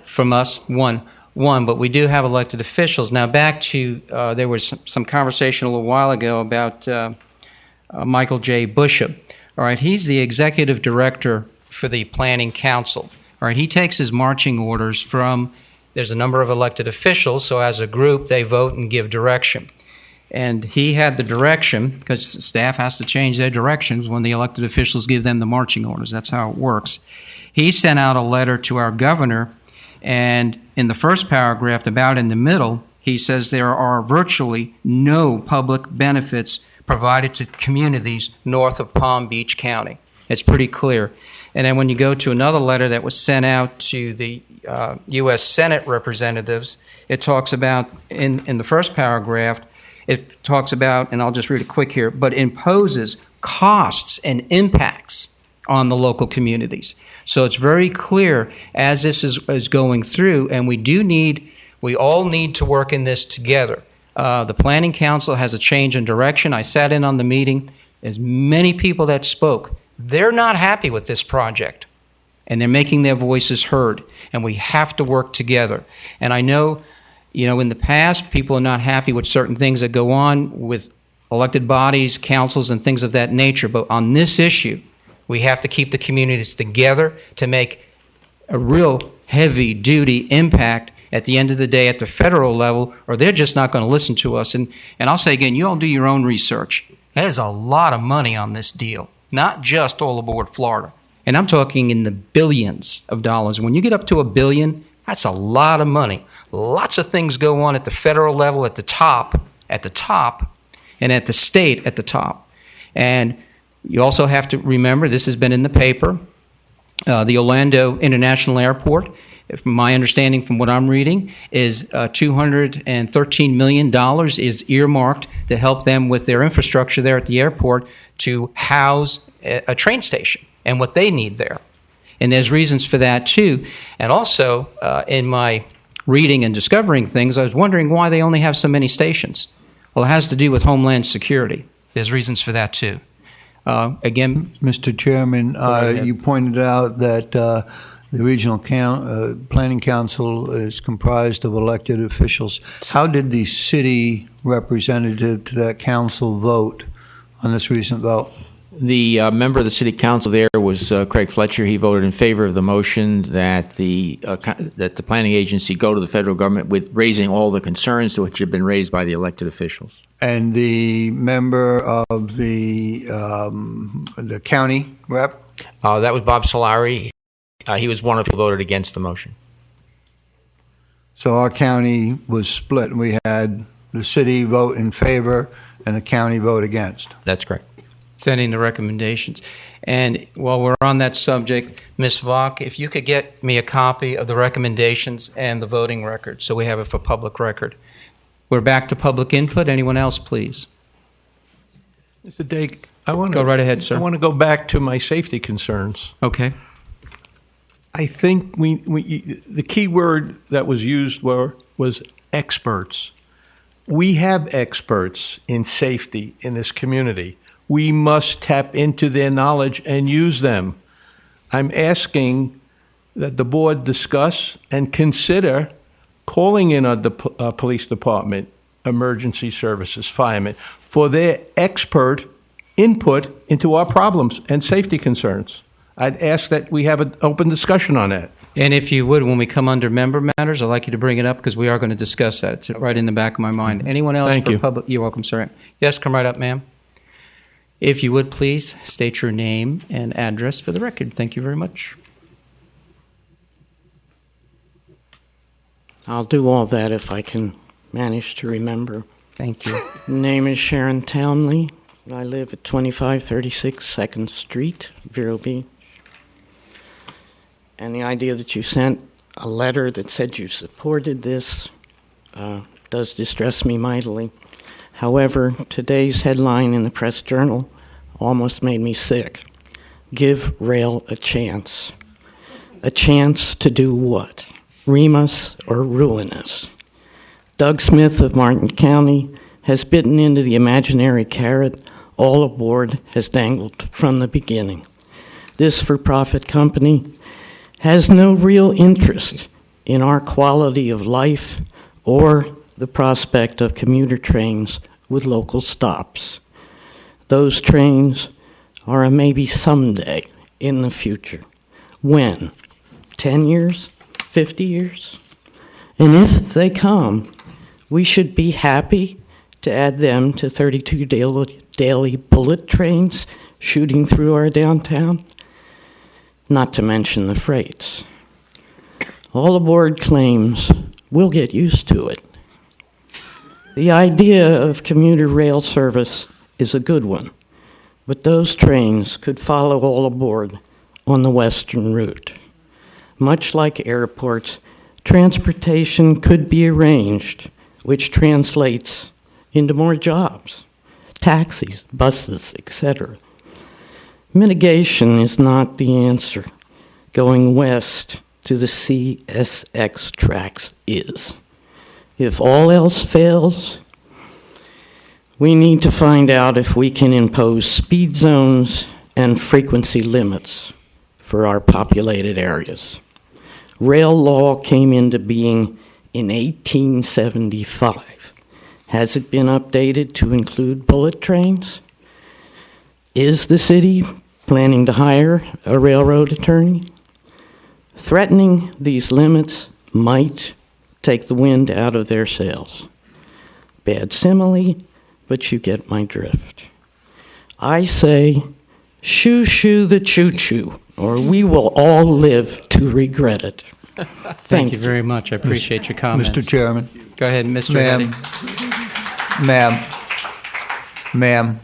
From us, one, but we do have elected officials. Now back to, there was some conversation a little while ago about Michael J. Bishop. All right, he's the executive director for the Planning Council. All right, he takes his marching orders from, there's a number of elected officials, so as a group they vote and give direction. And he had the direction, because staff has to change their directions when the elected officials give them the marching orders. That's how it works. He sent out a letter to our governor, and in the first paragraph, about in the middle, he says there are virtually no public benefits provided to communities north of Palm Beach County. It's pretty clear. And then when you go to another letter that was sent out to the U.S. Senate representatives, it talks about, in the first paragraph, it talks about, and I'll just read it quick here, but imposes costs and impacts on the local communities. So it's very clear as this is going through, and we all need to work in this together. The Planning Council has a change in direction. I sat in on the meeting. As many people that spoke, they're not happy with this project, and they're making their voices heard, and we have to work together. And I know, in the past, people are not happy with certain things that go on with elected bodies, councils, and things of that nature. But on this issue, we have to keep the communities together to make a real heavy-duty impact at the end of the day at the federal level, or they're just not going to listen to us. And I'll say again, you all do your own research. There's a lot of money on this deal, not just all aboard Florida. And I'm talking in the billions of dollars. When you get up to $1 billion, that's a lot of money. Lots of things go on at the federal level, at the top, and at the state at the top. And you also have to remember, this has been in the paper, the Orlando International Airport, from my understanding from what I'm reading, is $213 million is earmarked to help them with their infrastructure there at the airport to house a train station and what they need there. And there's reasons for that too. And also, in my reading and discovering things, I was wondering why they only have so many stations. Well, it has to do with Homeland Security. There's reasons for that too. Again, Mr. Chairman, you pointed out that the Regional Planning Council is comprised of elected officials. How did the city representative to that council vote on this recent vote? The member of the city council there was Craig Fletcher. He voted in favor of the motion that the planning agency go to the federal government with raising all the concerns which have been raised by the elected officials. And the member of the county rep? That was Bob Solari. He was one of who voted against the motion. So our county was split. We had the city vote in favor and the county vote against. That's correct. Sending the recommendations. And while we're on that subject, Ms. Vaughn, if you could get me a copy of the recommendations and the voting record so we have it for public record. We're back to public input. Anyone else, please? Mr. Dake, I want to go right ahead, sir. I want to go back to my safety concerns. Okay. I think the key word that was used was experts. We have experts in safety in this community. We must tap into their knowledge and use them. I'm asking that the board discuss and consider calling in our police department, emergency services, firemen, for their expert input into our problems and safety concerns. I'd ask that we have an open discussion on that. And if you would, when we come under member matters, I'd like you to bring it up because we are going to discuss that. It's right in the back of my mind. Anyone else? Thank you. Public? You're welcome, sir. Yes, come right up, ma'am. If you would, please state your name and address for the record. Thank you very much. I'll do all that if I can manage to remember. Thank you. Name is Sharon Townley. I live at 2536 2nd Street, Vero Beach. And the idea that you sent a letter that said you supported this does distress me mightily. However, today's headline in the Press Journal almost made me sick. Give rail a chance. A chance to do what? Ream us or ruin us? Doug Smith of Martin County has bitten into the imaginary carrot all aboard has dangled from the beginning. This for-profit company has no real interest in our quality of life or the prospect of commuter trains with local stops. Those trains are a maybe someday in the future. When? 10 years? 50 years? And if they come, we should be happy to add them to 32 daily bullet trains shooting through our downtown, not to mention the freights. All aboard claims we'll get used to it. The idea of commuter rail service is a good one, but those trains could follow all aboard on the western route. Much like airports, transportation could be arranged, which translates into more jobs, taxis, buses, etc. Mitigation is not the answer. Going west to the CSX tracks is. If all else fails, we need to find out if we can impose speed zones and frequency limits for our populated areas. Rail law came into being in 1875. Has it been updated to include bullet trains? Is the city planning to hire a railroad attorney? Threatening these limits might take the wind out of their sails. Bad simile, but you get my drift. I say, shoo-shoo the choo-choo, or we will all live to regret it. Thank you very much. I appreciate your comments. Mr. Chairman. Go ahead, Mr. Ma'am,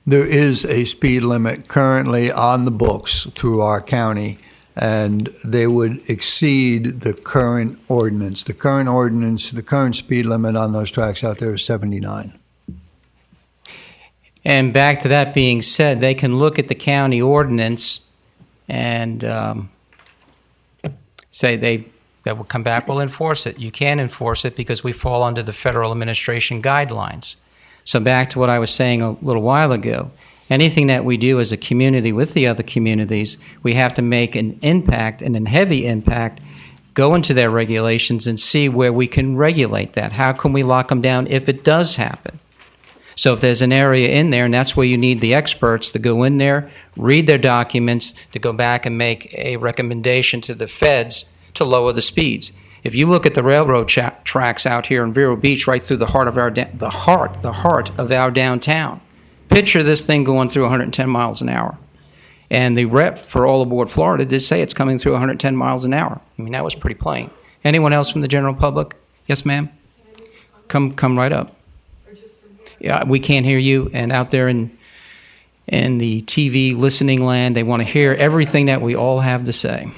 there is a speed limit currently on the books through our county, and they would exceed the current ordinance. The current speed limit on those tracks out there is 79. And back to that being said, they can look at the county ordinance and say they will come back, we'll enforce it. You can't enforce it because we fall under the Federal Administration guidelines. So back to what I was saying a little while ago, anything that we do as a community with the other communities, we have to make an impact, and a heavy impact, go into their regulations and see where we can regulate that. How can we lock them down if it does happen? So if there's an area in there, and that's where you need the experts to go in there, read their documents, to go back and make a recommendation to the feds to lower the speeds. If you look at the railroad tracks out here in Vero Beach, right through the heart of our downtown, picture this thing going through 110 miles an hour. And the rep for All Aboard Florida did say it's coming through 110 miles an hour. I mean, that was pretty plain. Anyone else from the general public? Yes, ma'am? Come right up. Yeah, we can't hear you. And out there in the TV listening land, they want to hear everything that we all have to say.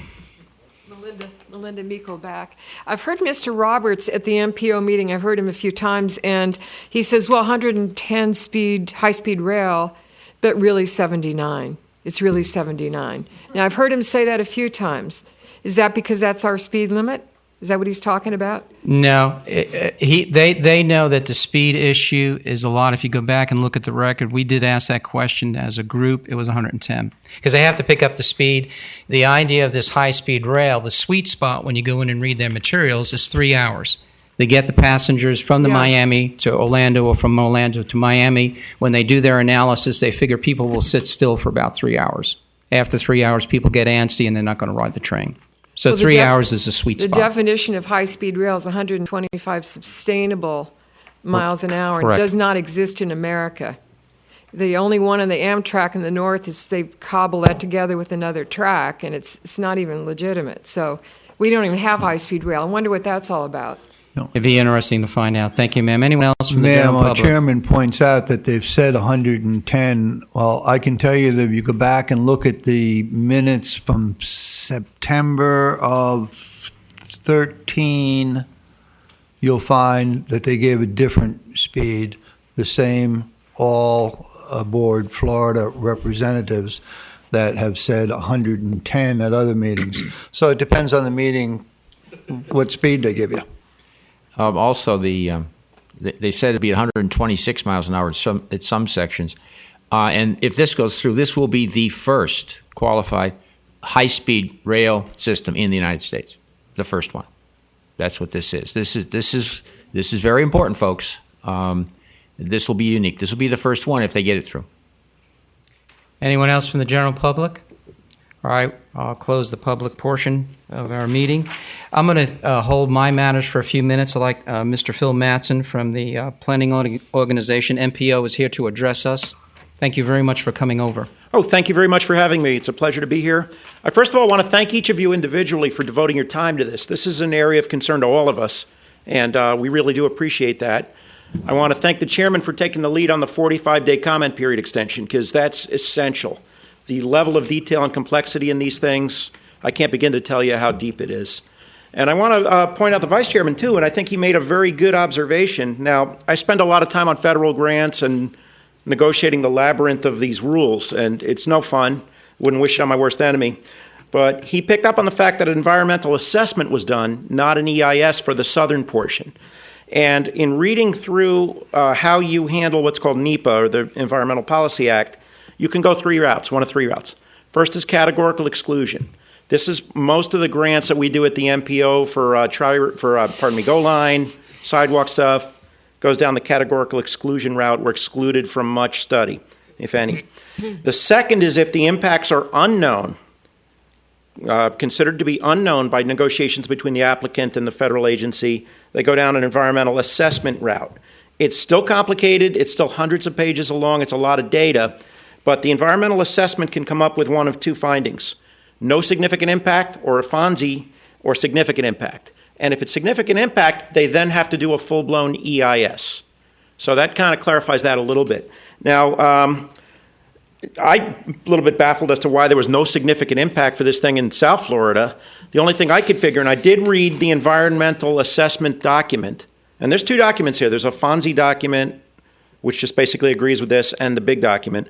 Melinda Meikle back. I've heard Mr. Roberts at the MPO meeting. I've heard him a few times, and he says, well, 110 high-speed rail, but really 79. It's really 79. Now, I've heard him say that a few times. Is that because that's our speed limit? Is that what he's talking about? No. They know that the speed issue is a lot. If you go back and look at the record, we did ask that question as a group. It was 110. Because they have to pick up the speed. The idea of this high-speed rail, the sweet spot when you go in and read their materials is 3 hours. They get the passengers from the Miami to Orlando or from Orlando to Miami. When they do their analysis, they figure people will sit still for about 3 hours. After 3 hours, people get antsy and they're not going to ride the train. So well, 3 hours is a sweet spot. The definition of high-speed rail is 125 sustainable miles an hour. Correct. It does not exist in America. The only one on the Amtrak in the north is they cobble that together with another track, and it's not even legitimate. So we don't even have high-speed rail. I wonder what that's all about. No. It'd be interesting to find out. Thank you, ma'am. Anyone else from the general public? Ma'am, our chairman points out that they've said 110. Well, I can tell you that if you go back and look at the minutes from September of 13, you'll find that they gave a different speed, the same all aboard Florida representatives that have said 110 at other meetings. So it depends on the meeting what speed they give you. Also, they said it'd be 126 miles an hour at some sections. And if this goes through, this will be the first qualified high-speed rail system in the United States. The first one. That's what this is. This is very important, folks. This will be unique. This will be the first one if they get it through. Anyone else from the general public? All right, I'll close the public portion of our meeting. I'm going to hold my matters for a few minutes. I'd like Mr. Phil Mattson from the Planning Organization, MPO, is here to address us. Thank you very much for coming over. Oh, thank you very much for having me. It's a pleasure to be here. I first of all want to thank each of you individually for devoting your time to this. This is an area of concern to all of us, and we really do appreciate that. I want to thank the chairman for taking the lead on the 45-day comment period extension, because that's essential. The level of detail and complexity in these things, I can't begin to tell you how deep it is. And I want to point out the vice chairman, too, and I think he made a very good observation. Now, I spend a lot of time on federal grants and negotiating the labyrinth of these rules, and it's no fun. Wouldn't wish it on my worst enemy. But he picked up on the fact that an environmental assessment was done, not an EIS for the southern portion. And in reading through how you handle what's called NEPA, or the Environmental Policy Act, you can go one of three routes. First is categorical exclusion. This is most of the grants that we do at the MPO for GO line, sidewalk stuff, goes down the categorical exclusion route. We're excluded from much study, if any. The second is if the impacts are unknown, considered to be unknown by negotiations between the applicant and the federal agency, they go down an environmental assessment route. It's still complicated. It's still hundreds of pages long. It's a lot of data. But the environmental assessment can come up with one of two findings: no significant impact, or a FONSI, or significant impact. And if it's significant impact, they then have to do a full-blown EIS. So that kind of clarifies that a little bit. Now, I'm a little bit baffled as to why there was no significant impact for this thing in South Florida. The only thing I could figure, and I did read the environmental assessment document, and there's two documents here. There's a FONSI document, which just basically agrees with this, and the big document.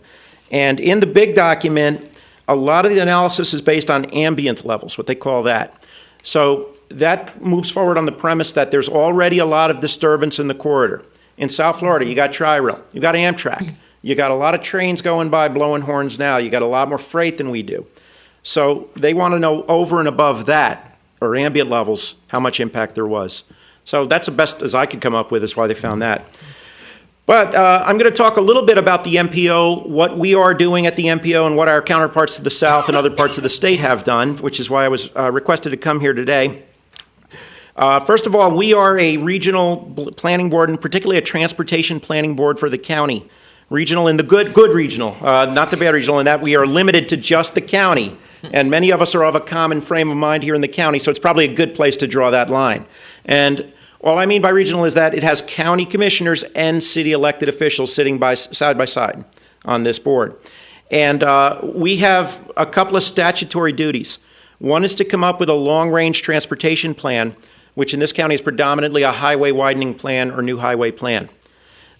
And in the big document, a lot of the analysis is based on ambient levels, what they call that. So that moves forward on the premise that there's already a lot of disturbance in the corridor. In South Florida, you got Tri-Rail, you got Amtrak, you got a lot of trains going by blowing horns now, you got a lot more freight than we do. So they want to know over and above that, or ambient levels, how much impact there was. So that's the best as I could come up with is why they found that. But I'm going to talk a little bit about the MPO, what we are doing at the MPO, and what our counterparts to the south and other parts of the state have done, which is why I was requested to come here today. First of all, we are a regional planning board, and particularly a transportation planning board for the county. Regional in the good regional, not the bad regional, in that we are limited to just the county. And many of us are of a common frame of mind here in the county, so it's probably a good place to draw that line. And all I mean by regional is that it has county commissioners and city elected officials sitting side by side on this board. And we have a couple of statutory duties. One is to come up with a long-range transportation plan, which in this county is predominantly a highway widening plan or new highway plan.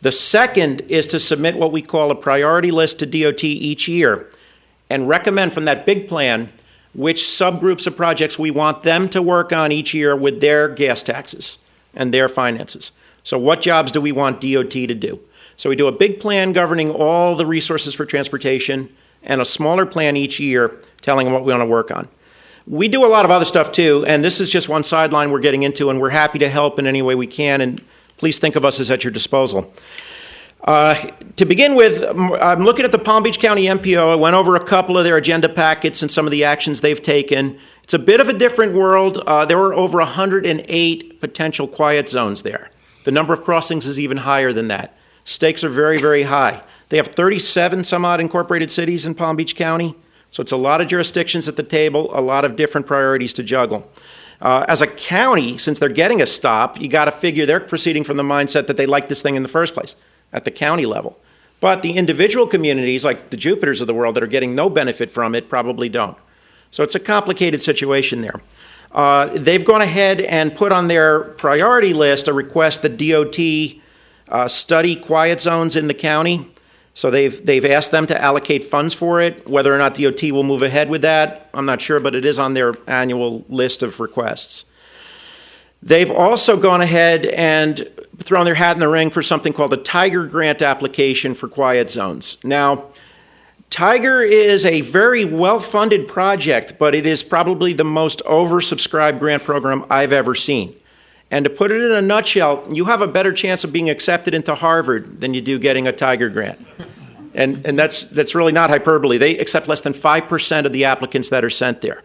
The second is to submit what we call a priority list to DOT each year and recommend from that big plan which subgroups of projects we want them to work on each year with their gas taxes and their finances. So what jobs do we want DOT to do? So we do a big plan governing all the resources for transportation and a smaller plan each year telling them what we want to work on. We do a lot of other stuff too, and this is just one sideline we're getting into, and we're happy to help in any way we can, and please think of us as at your disposal. To begin with, I'm looking at the Palm Beach County MPO. I went over a couple of their agenda packets and some of the actions they've taken. It's a bit of a different world. There were over 108 potential quiet zones there. The number of crossings is even higher than that. Stakes are very, very high. They have 37 some odd incorporated cities in Palm Beach County, so it's a lot of jurisdictions at the table, a lot of different priorities to juggle. As a county, since they're getting a stop, you got to figure they're proceeding from the mindset that they like this thing in the first place at the county level. But the individual communities, like the Jupiters of the world that are getting no benefit from it, probably don't. So it's a complicated situation there. They've gone ahead and put on their priority list a request that DOT study quiet zones in the county. So they've asked them to allocate funds for it. Whether or not DOT will move ahead with that, I'm not sure, but it is on their annual list of requests. They've also gone ahead and thrown their hat in the ring for something called a Tiger Grant application for quiet zones. Now, Tiger is a very well-funded project, but it is probably the most oversubscribed grant program I've ever seen. And to put it in a nutshell, you have a better chance of being accepted into Harvard than you do getting a Tiger Grant. And that's really not hyperbole. They accept less than 5% of the applicants that are sent there.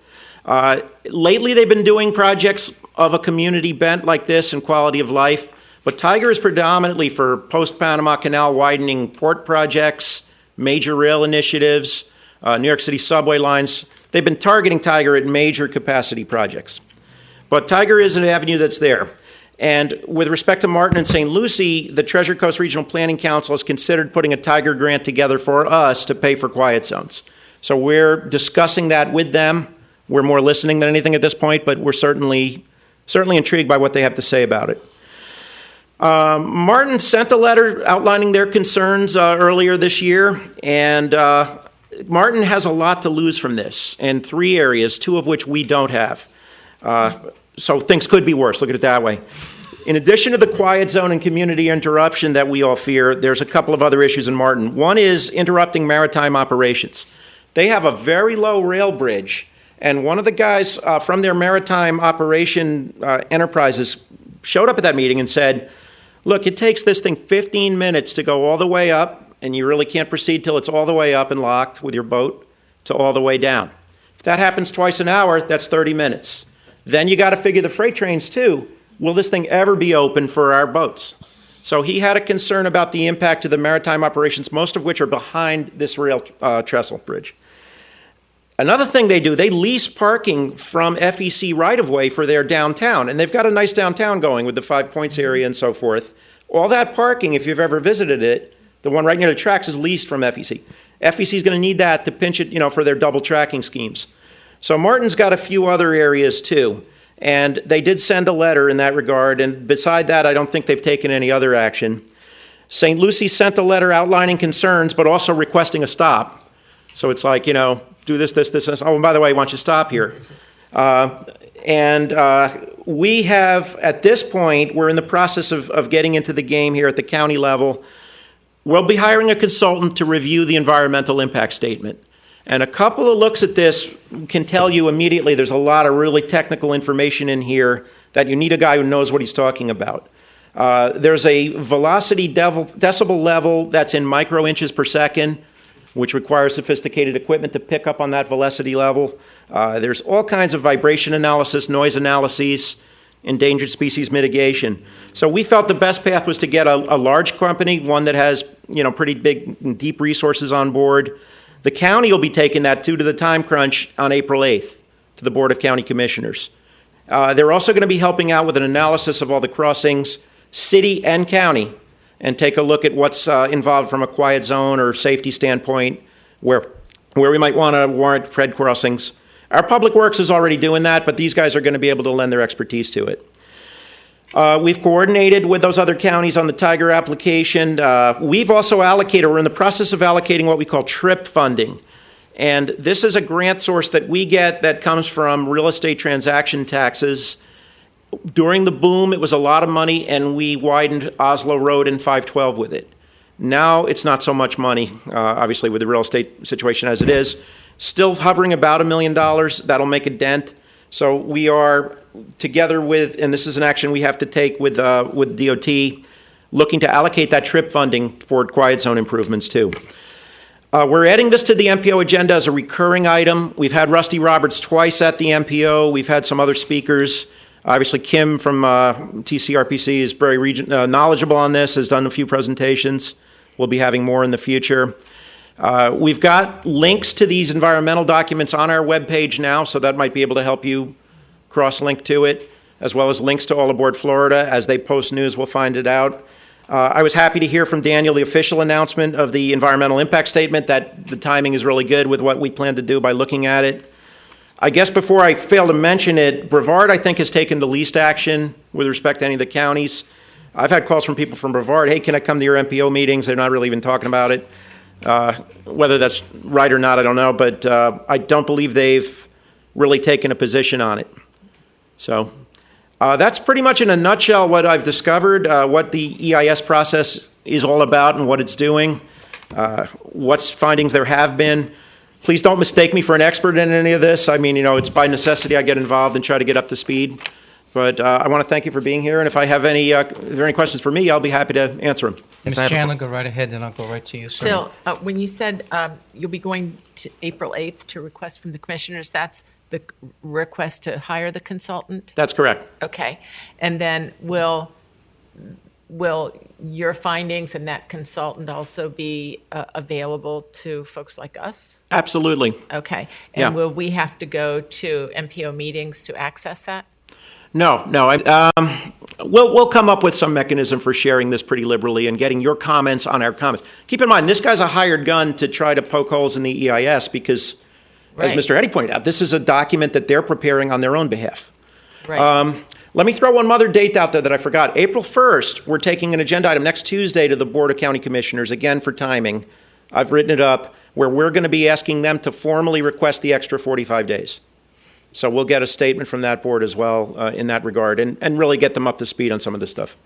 Lately, they've been doing projects of a community bent like this and quality of life, but Tiger is predominantly for post-Panama Canal widening port projects, major rail initiatives, New York City subway lines. They've been targeting Tiger at major capacity projects. But Tiger is an avenue that's there. And with respect to Martin and St. Lucie, the Treasure Coast Regional Planning Council has considered putting a Tiger grant together for us to pay for quiet zones. So we're discussing that with them. We're more listening than anything at this point, but we're certainly intrigued by what they have to say about it. Martin sent a letter outlining their concerns earlier this year, and Martin has a lot to lose from this in 3 areas, 2 of which we don't have. So things could be worse, look at it that way. In addition to the quiet zone and community interruption that we all fear, there's a couple of other issues in Martin. One is interrupting maritime operations. They have a very low rail bridge, and one of the guys from their maritime operation enterprises showed up at that meeting and said, look, it takes this thing 15 minutes to go all the way up, and you really can't proceed till it's all the way up and locked with your boat to all the way down. If that happens twice an hour, that's 30 minutes. Then you got to figure the freight trains too. Will this thing ever be open for our boats? So he had a concern about the impact to the maritime operations, most of which are behind this rail trestle bridge. Another thing they do, they lease parking from FEC right-of-way for their downtown, and they've got a nice downtown going with the 5 Points area and so forth. All that parking, if you've ever visited it, the one right near the tracks is leased from FEC. FEC is going to need that to pinch it, for their double tracking schemes. So Martin's got a few other areas too, and they did send a letter in that regard, and beside that, I don't think they've taken any other action. St. Lucie sent a letter outlining concerns, but also requesting a stop. So it's like, do this, this, this, this. Oh, and by the way, why don't you stop here? We have, at this point, we're in the process of getting into the game here at the county level. We'll be hiring a consultant to review the environmental impact statement. And a couple of looks at this can tell you immediately there's a lot of really technical information in here that you need a guy who knows what he's talking about. There's a velocity decibel level that's in micro inches per second, which requires sophisticated equipment to pick up on that velocity level. There's all kinds of vibration analysis, noise analyses, endangered species mitigation. So we felt the best path was to get a large company, one that has pretty big and deep resources on board. The county will be taking that to the time crunch on April 8th to the Board of County Commissioners. They're also going to be helping out with an analysis of all the crossings, city and county, and take a look at what's involved from a quiet zone or safety standpoint, where we might want to warrant Fred crossings. Our Public Works is already doing that, but these guys are going to be able to lend their expertise to it. We've coordinated with those other counties on the Tiger application. We've also we're in the process of allocating what we call TRIP funding. And this is a grant source that we get that comes from real estate transaction taxes. During the boom, it was a lot of money, and we widened Oslo Road and 512 with it. Now it's not so much money, obviously, with the real estate situation as it is. Still hovering about $1 million. That'll make a dent. So we are together with, and this is an action we have to take with DOT, looking to allocate that TRIP funding for quiet zone improvements too. We're adding this to the MPO agenda as a recurring item. We've had Rusty Roberts twice at the MPO. We've had some other speakers. Obviously, Kim from TCRPC is very knowledgeable on this, has done a few presentations. We'll be having more in the future. We've got links to these environmental documents on our webpage now, so that might be able to help you cross-link to it, as well as links to All Aboard Florida. As they post news, we'll find it out. I was happy to hear from Daniel the official announcement of the environmental impact statement, that the timing is really good with what we plan to do by looking at it. I guess before I fail to mention it, Brevard, I think, has taken the least action with respect to any of the counties. I've had calls from people from Brevard, hey, can I come to your MPO meetings? They're not really even talking about it. Whether that's right or not, I don't know, but I don't believe they've really taken a position on it. So that's pretty much in a nutshell what I've discovered, what the EIS process is all about and what it's doing, what findings there have been. Please don't mistake me for an expert in any of this. I mean, it's by necessity I get involved and try to get up to speed. But I want to thank you for being here, and if I have if there are any questions for me, I'll be happy to answer them. Ms. Chandler, go right ahead, and I'll go right to you, sir. Phil, when you said you'll be going to April 8th to request from the commissioners, that's the request to hire the consultant? That's correct. Okay. And then will your findings and that consultant also be available to folks like us? Absolutely. Okay. Yeah. And will we have to go to MPO meetings to access that? No. We'll come up with some mechanism for sharing this pretty liberally and getting your comments on our comments. Keep in mind, this guy's a hired gun to try to poke holes in the EIS because, as Mr. Eddy pointed out, this is a document that they're preparing on their own behalf. Right. Let me throw one other date out there that I forgot. April 1st, we're taking an agenda item next Tuesday to the Board of County Commissioners, again for timing. I've written it up, where we're going to be asking them to formally request the extra 45 days. So we'll get a statement from that board as well in that regard and really get them up to speed on some of this stuff.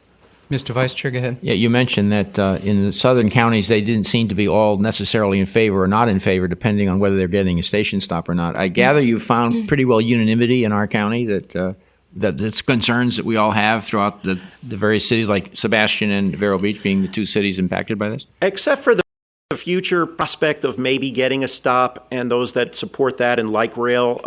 Mr. Vice Chair, go ahead. Yeah, you mentioned that in the southern counties, they didn't seem to be all necessarily in favor or not in favor, depending on whether they're getting a station stop or not. I gather you found pretty well unanimity in our county that it's concerns that we all have throughout the various cities, like Sebastian and Vero Beach being the two cities impacted by this? Except for the future prospect of maybe getting a stop and those that support that and like rail,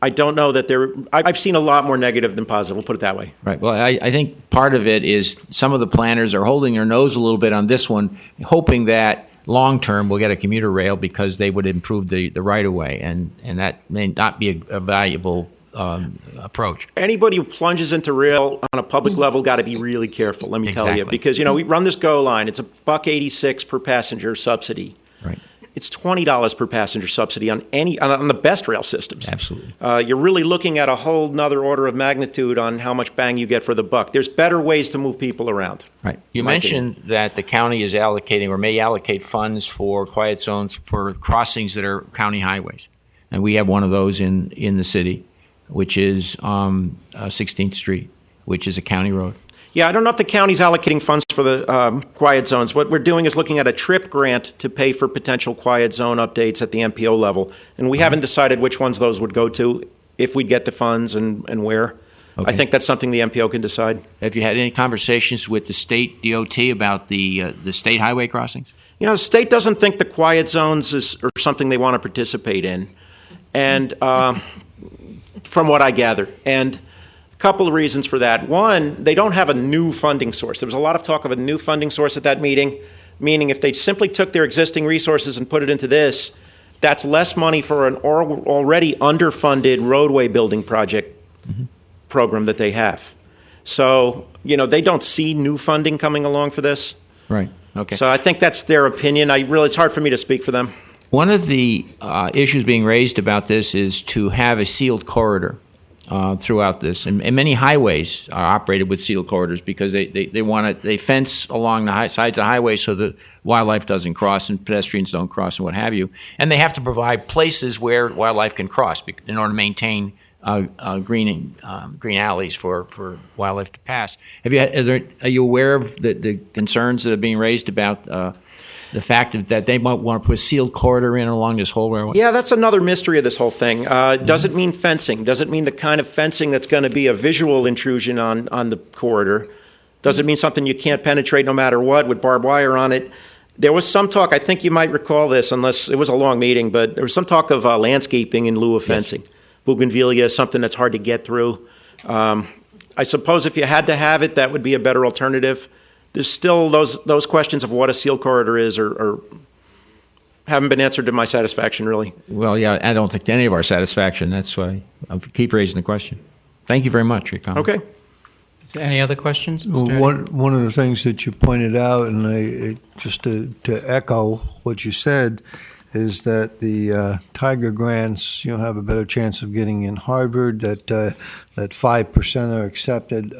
I don't know that I've seen a lot more negative than positive, we'll put it that way. Right. Well, I think part of it is some of the planners are holding their nose a little bit on this one, hoping that long-term we'll get a commuter rail because they would improve the right-of-way, and that may not be a valuable approach. Anybody who plunges into rail on a public level got to be really careful, let me tell you, because, we run this GO line. It's $1.86 per passenger subsidy. Right. It's $20 per passenger subsidy on the best rail systems. Absolutely. You're really looking at a whole nother order of magnitude on how much bang you get for the buck. There's better ways to move people around. Right. You mentioned that the county is allocating or may allocate funds for quiet zones for crossings that are county highways. And we have one of those in the city, which is 16th Street, which is a county road. Yeah, I don't know if the county's allocating funds for the quiet zones. What we're doing is looking at a TRIP grant to pay for potential quiet zone updates at the MPO level. And we haven't decided which ones those would go to, if we'd get the funds and where. Okay. I think that's something the MPO can decide. Have you had any conversations with the state DOT about the state highway crossings? The state doesn't think the quiet zones are something they want to participate in. And from what I gather. And couple of reasons for that. One, they don't have a new funding source. There was a lot of talk of a new funding source at that meeting, meaning if they simply took their existing resources and put it into this, that's less money for an already underfunded roadway building project program that they have. So, they don't see new funding coming along for this. Right. Okay. So I think that's their opinion. It's hard for me to speak for them. One of the issues being raised about this is to have a sealed corridor throughout this, and many highways are operated with sealed corridors because they fence along the sides of the highway so that wildlife doesn't cross and pedestrians don't cross and what have you, and they have to provide places where wildlife can cross in order to maintain green alleys for wildlife to pass. Are you aware of the concerns that are being raised about the fact that they might want to put a sealed corridor in along this whole railway? Yeah, that's another mystery of this whole thing. Does it mean fencing? Does it mean the kind of fencing that's going to be a visual intrusion on the corridor? Does it mean something you can't penetrate no matter what with barbed wire on it? There was some talk, I think you might recall this, unless it was a long meeting, but there was some talk of landscaping in lieu of fencing. Yes. Bougainvillea is something that's hard to get through. I suppose if you had to have it, that would be a better alternative. There's still those questions of what a sealed corridor is or haven't been answered to my satisfaction, really. Well, yeah, I don't think to any of our satisfaction. That's why I keep raising the question. Thank you very much for your comment. Okay. Is there any other questions? One of the things that you pointed out, and just to echo what you said, is that the Tiger grants, you'll have a better chance of getting in Harvard, that 5% are accepted.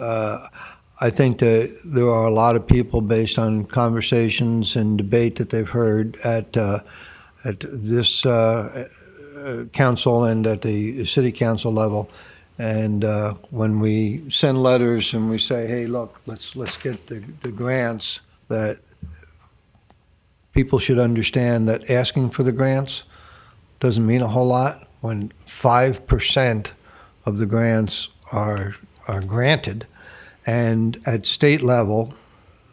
I think that there are a lot of people, based on conversations and debate that they've heard at this council and at the city council level, and when we send letters and we say, "Hey, look, let's get the grants," that people should understand that asking for the grants doesn't mean a whole lot when 5% of the grants are granted. And at state level,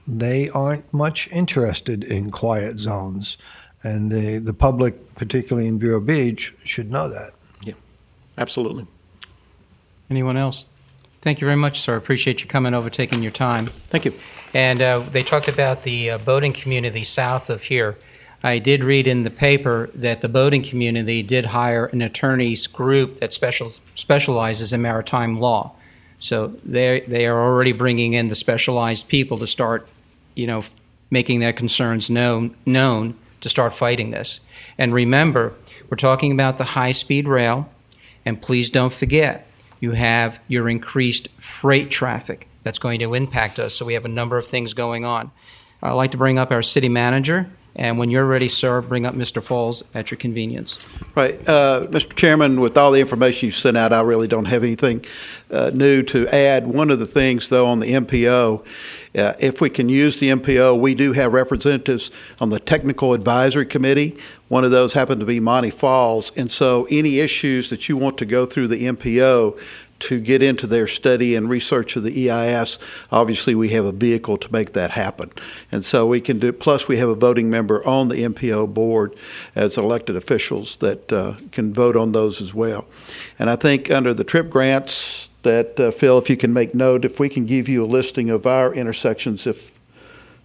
they aren't much interested in quiet zones. And the public, particularly in Vero Beach, should know that. Yeah, absolutely. Anyone else? Thank you very much, sir. Appreciate you coming over, taking your time. Thank you. And they talked about the boating community south of here. I did read in the paper that the boating community did hire an attorneys group that specializes in maritime law. So they are already bringing in the specialized people to start, making their concerns known to start fighting this. And remember, we're talking about the high-speed rail, and please don't forget, you have your increased freight traffic that's going to impact us. So we have a number of things going on. I'd like to bring up our city manager, and when you're ready, sir, bring up Mr. Falls at your convenience. Right. Mr. Chairman, with all the information you sent out, I really don't have anything new to add. One of the things, though, on the MPO, if we can use the MPO, we do have representatives on the Technical Advisory Committee. One of those happened to be Monty Falls. And so any issues that you want to go through the MPO to get into their study and research of the EIS, obviously we have a vehicle to make that happen. And so we can do, plus we have a voting member on the MPO board as elected officials that can vote on those as well. And I think under the TRIP grants that, Phil, if you can make note, if we can give you a listing of our intersections, if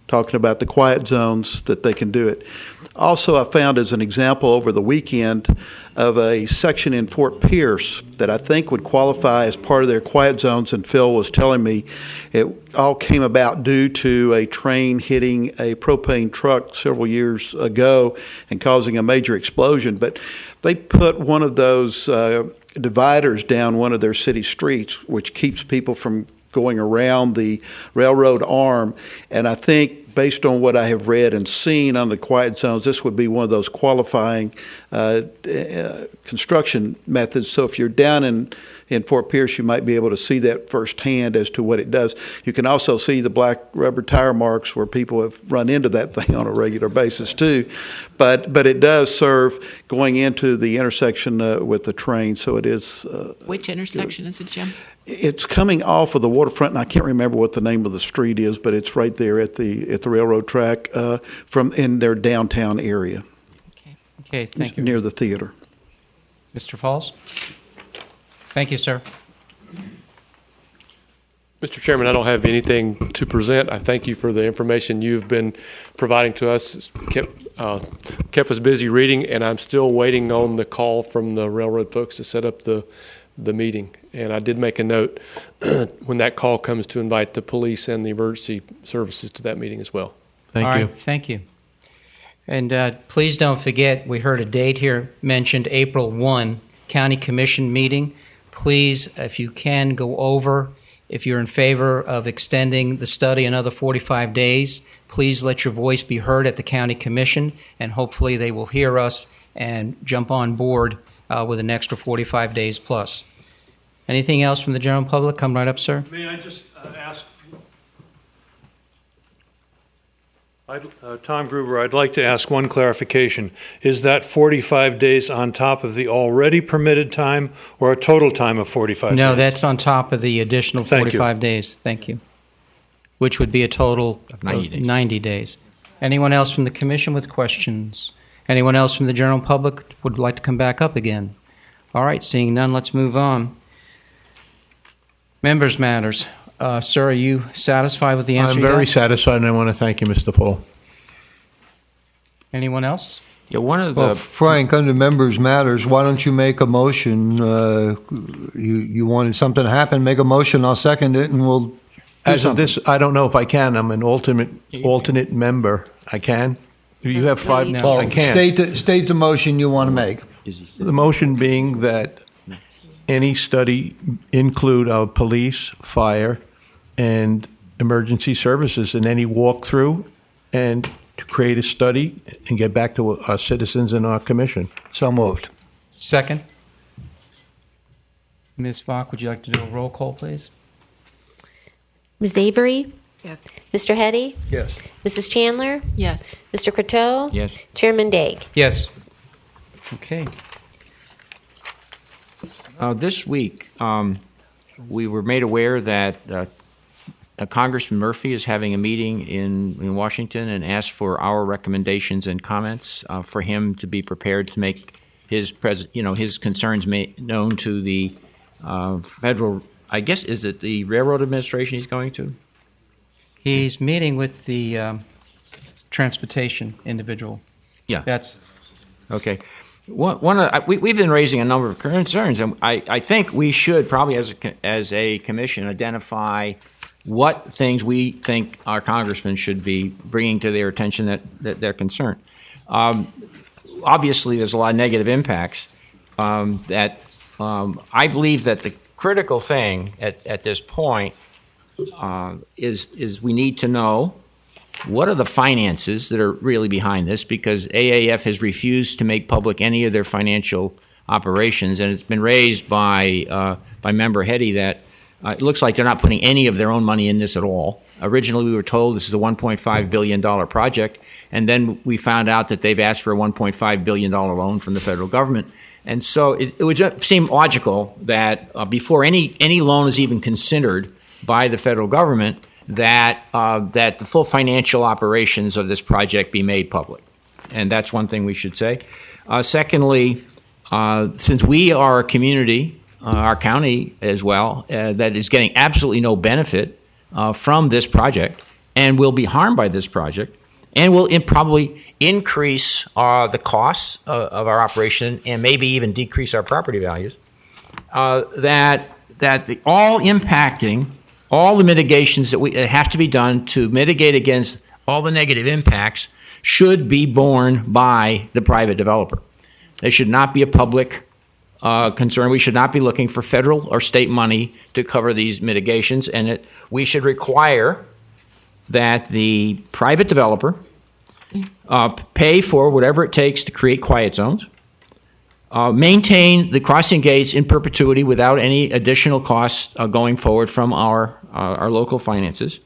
talking about the quiet zones, that they can do it. Also, I found as an example over the weekend of a section in Fort Pierce that I think would qualify as part of their quiet zones, and Phil was telling me it all came about due to a train hitting a propane truck several years ago and causing a major explosion. But they put one of those dividers down one of their city streets, which keeps people from going around the railroad arm. And I think based on what I have read and seen on the quiet zones, this would be one of those qualifying construction methods. So if you're down in Fort Pierce, you might be able to see that firsthand as to what it does. You can also see the black rubber tire marks where people have run into that thing on a regular basis too. But it does serve going into the intersection with the train. So it is. Which intersection is it, Jim? It's coming off of the waterfront, and I can't remember what the name of the street is, but it's right there at the railroad track from in their downtown area. Okay, thank you. Near the theater. Mr. Falls? Thank you, sir. Mr. Chairman, I don't have anything to present. I thank you for the information you've been providing to us. Kept us busy reading, and I'm still waiting on the call from the railroad folks to set up the meeting. And I did make a note when that call comes to invite the police and the emergency services to that meeting as well. All right, thank you. And please don't forget, we heard a date here mentioned, April 1, County Commission meeting. Please, if you can, go over. If you're in favor of extending the study another 45 days, please let your voice be heard at the County Commission, and hopefully they will hear us and jump on board with an extra 45 days plus. Anything else from the general public? Come right up, sir. May I just ask? Tom Gruber, I'd like to ask one clarification. Is that 45 days on top of the already permitted time or a total time of 45 days? No, that's on top of the additional 45 days. Thank you. Which would be a total of 90 days. Anyone else from the commission with questions? Anyone else from the general public would like to come back up again? All right, seeing none, let's move on. Members' matters. Sir, are you satisfied with the answer? I'm very satisfied, and I want to thank you, Mr. Fall. Anyone else? Yeah, one of Well, Frank, under members' matters, why don't you make a motion? You wanted something to happen, make a motion, I'll second it, and we'll do As something. of this, I don't know if I can. I'm an alternate member. I can? You have five? Well, I can't. state the motion you want to make. The motion being that any study include our police, fire, and emergency services in any walkthrough, and to create a study and get back to our citizens and our commission. So moved. Second. Ms. Falk, would you like to do a roll call, please? Ms. Avery? Yes. Mr. Hetty? Yes. Mrs. Chandler? Yes. Mr. Croteau? Yes. Chairman Daig? Yes. Okay. This week, we were made aware that Congressman Murphy is having a meeting in Washington and asked for our recommendations and comments for him to be prepared to make his concerns known to the federal. I guess is it the Railroad Administration he's going to? He's meeting with the transportation individual. Yeah, that's okay. We've been raising a number of concerns, and I think we should probably, as a commission, identify what things we think our congressmen should be bringing to their attention that they're concerned. Obviously, there's a lot of negative impacts. I believe that the critical thing at this point is we need to know what are the finances that are really behind this, because AAF has refused to make public any of their financial operations, and it's been raised by Member Hetty that it looks like they're not putting any of their own money in this at all. Originally, we were told this is a $1.5 billion project, and then we found out that they've asked for a $1.5 billion loan from the federal government. And so it would seem logical that before any loan is even considered by the federal government, that the full financial operations of this project be made public. And that's one thing we should say. Secondly, since we are a community, our county as well, that is getting absolutely no benefit from this project and will be harmed by this project and will probably increase the costs of our operation and maybe even decrease our property values, all the mitigations that have to be done to mitigate against all the negative impacts should be borne by the private developer. They should not be a public concern. We should not be looking for federal or state money to cover these mitigations, and we should require that the private developer pay for whatever it takes to create quiet zones, maintain the crossing gates in perpetuity without any additional costs going forward from our local finances,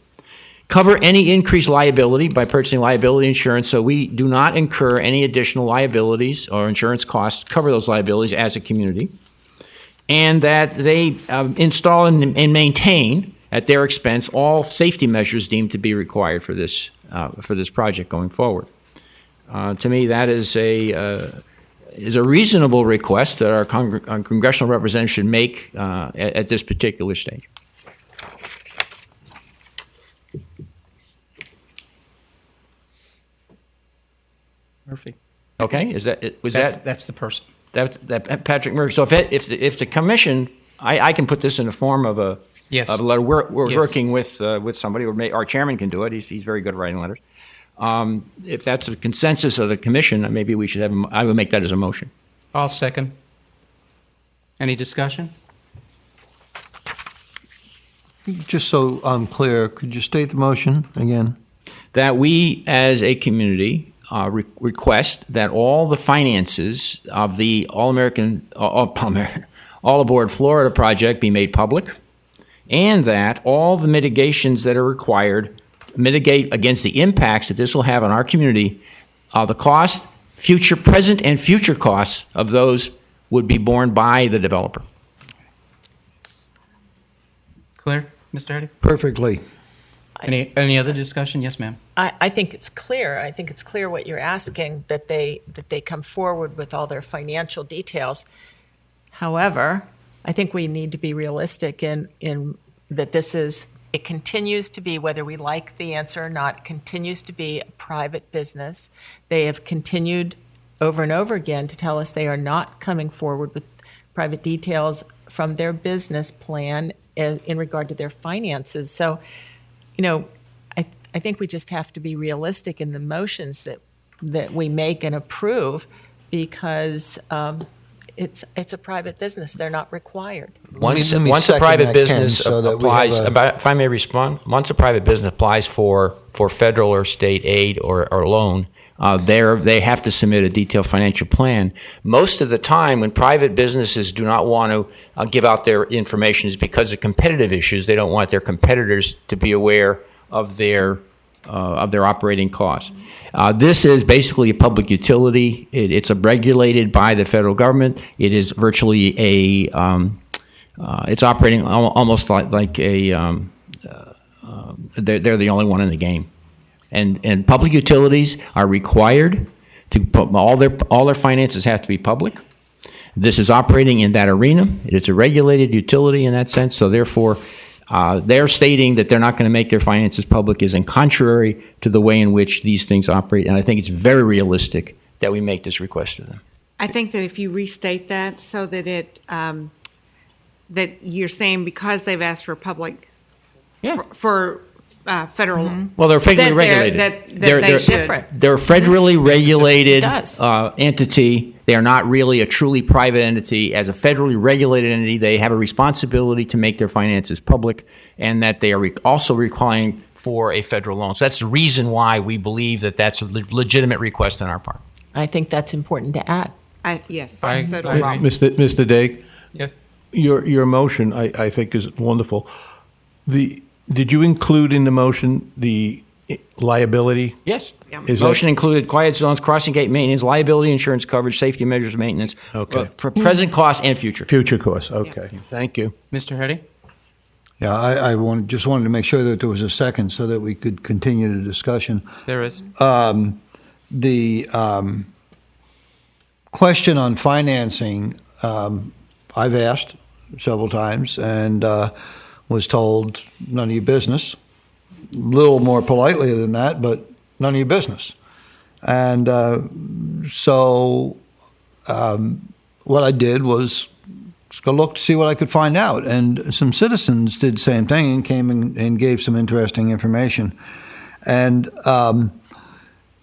cover any increased liability by purchasing liability insurance so we do not incur any additional liabilities or insurance costs, cover those liabilities as a community, and that they install and maintain at their expense all safety measures deemed to be required for this project going forward. To me, that is a reasonable request that our congressional representatives should make at this particular stage. Murphy. Okay, that's the person? That Patrick Murphy. So if the commission, I can put this in the form of a letter. We're working with somebody, or our chairman can do it. He's very good at writing letters. If that's a consensus of the commission, maybe we should have. I would make that as a motion. I'll second. Any discussion? Just so I'm clear, could you state the motion again? That we, as a community, request that all the finances of the All Aboard Florida project be made public, and that all the mitigations that are required mitigate against the impacts that this will have on our community, the cost, present and future costs of those would be borne by the developer. Clear, Mr. Hardy? Perfectly. Any other discussion? Yes, ma'am. I think it's clear. I think it's clear what you're asking, that they come forward with all their financial details. However, I think we need to be realistic in that it continues to be, whether we like the answer or not, continues to be a private business. They have continued over and over again to tell us they are not coming forward with private details from their business plan in regard to their finances. So, I think we just have to be realistic in the motions that we make and approve, because it's a private business. They're not required. Once a private business applies, if I may respond, once a private business applies for federal or state aid or loan, they have to submit a detailed financial plan. Most of the time, when private businesses do not want to give out their information, is because of competitive issues. They don't want their competitors to be aware of their operating costs. This is basically a public utility. It's regulated by the federal government. It is virtually it's operating almost like a they're the only one in the game. And public utilities are required to put all their finances have to be public. This is operating in that arena. It's a regulated utility in that sense. So therefore, they're stating that they're not going to make their finances public is in contrary to the way in which these things operate. And I think it's very realistic that we make this request to them. I think that if you restate that so that that you're saying because they've asked for public, for federal. Well, they're federally regulated. They're different. They're a federally regulated entity. They are not really a truly private entity. As a federally regulated entity, they have a responsibility to make their finances public, and that they are also requiring for a federal loan. So that's the reason why we believe that that's a legitimate request on our part. I think that's important to add. Yes. Mr. Dake? Yes. Your motion, I think, is wonderful. Did you include in the motion the liability? Yes. Motion included quiet zones, crossing gate maintenance, liability insurance coverage, safety measures maintenance, for present costs and future. Future costs, okay. Yeah. Thank you. Mr. Hetty? Yeah, I just wanted to make sure that there was a second so that we could continue the discussion. There is. The question on financing, I've asked several times and was told, none of your business. A little more politely than that, but none of your business. And so what I did was just go look to see what I could find out. And some citizens did the same thing and came and gave some interesting information. And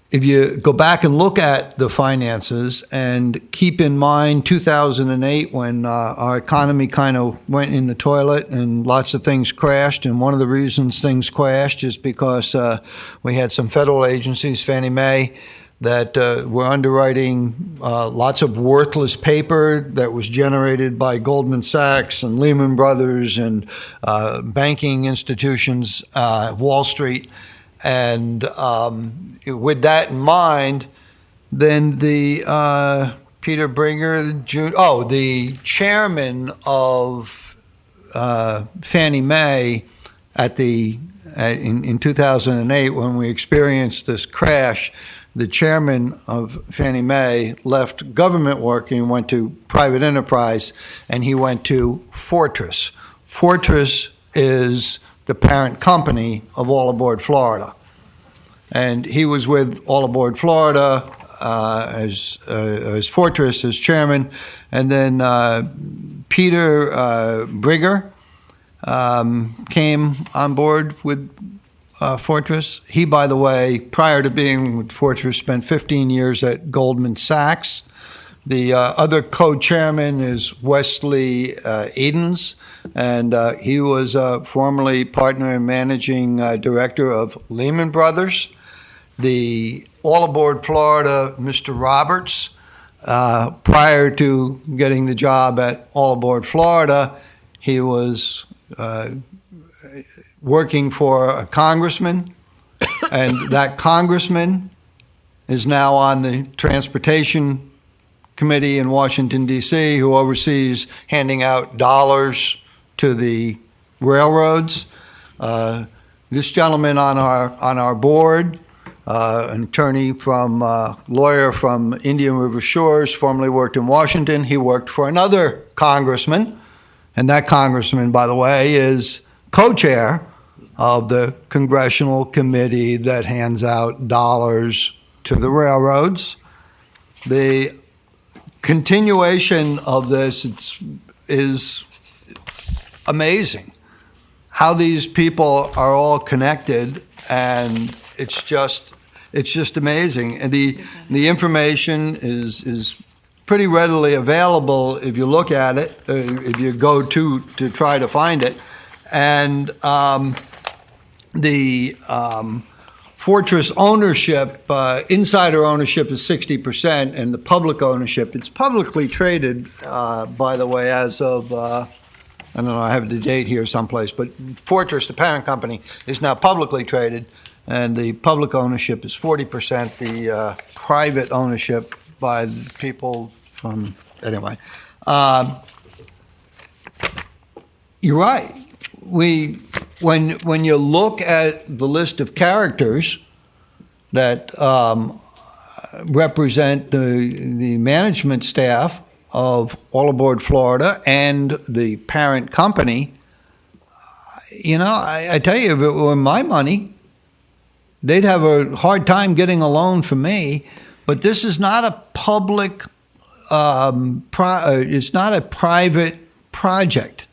if you go back and look at the finances and keep in mind 2008 when our economy kind of went in the toilet and lots of things crashed, and one of the reasons things crashed is because we had some federal agencies, Fannie Mae, that were underwriting lots of worthless paper that was generated by Goldman Sachs and Lehman Brothers and banking institutions, Wall Street. And with that in mind, then the Peter Bringer, the chairman of Fannie Mae in 2008, when we experienced this crash, the chairman of Fannie Mae left government work and went to private enterprise, and he went to Fortress. Fortress is the parent company of All Aboard Florida. And he was with All Aboard Florida as Fortress as chairman. And then Peter Bringer came on board with Fortress. He, by the way, prior to being with Fortress, spent 15 years at Goldman Sachs. The other co-chairman is Wesley Edens, and he was formerly partner and managing director of Lehman Brothers. The All Aboard Florida, Mr. Roberts, prior to getting the job at All Aboard Florida, he was working for a congressman, and that congressman is now on the Transportation Committee in Washington, D.C., who oversees handing out dollars to the railroads. This gentleman on our board, an attorney lawyer from Indian River Shores, formerly worked in Washington. He worked for another congressman, and that congressman, by the way, is co-chair of the congressional committee that hands out dollars to the railroads. The continuation of this is amazing. How these people are all connected, and it's just amazing. And the information is pretty readily available if you look at it, if you go to try to find it. And the Fortress ownership, insider ownership is 60%, and the public ownership, it's publicly traded, by the way, as of, I don't know, I have the date here someplace, but Fortress, the parent company, is now publicly traded, and the public ownership is 40%, the private ownership by the people from, anyway. You're right. when you look at the list of characters that represent the management staff of All Aboard Florida and the parent company, I tell you, if it were my money, they'd have a hard time getting a loan from me. But this is not a public, it's not a private project.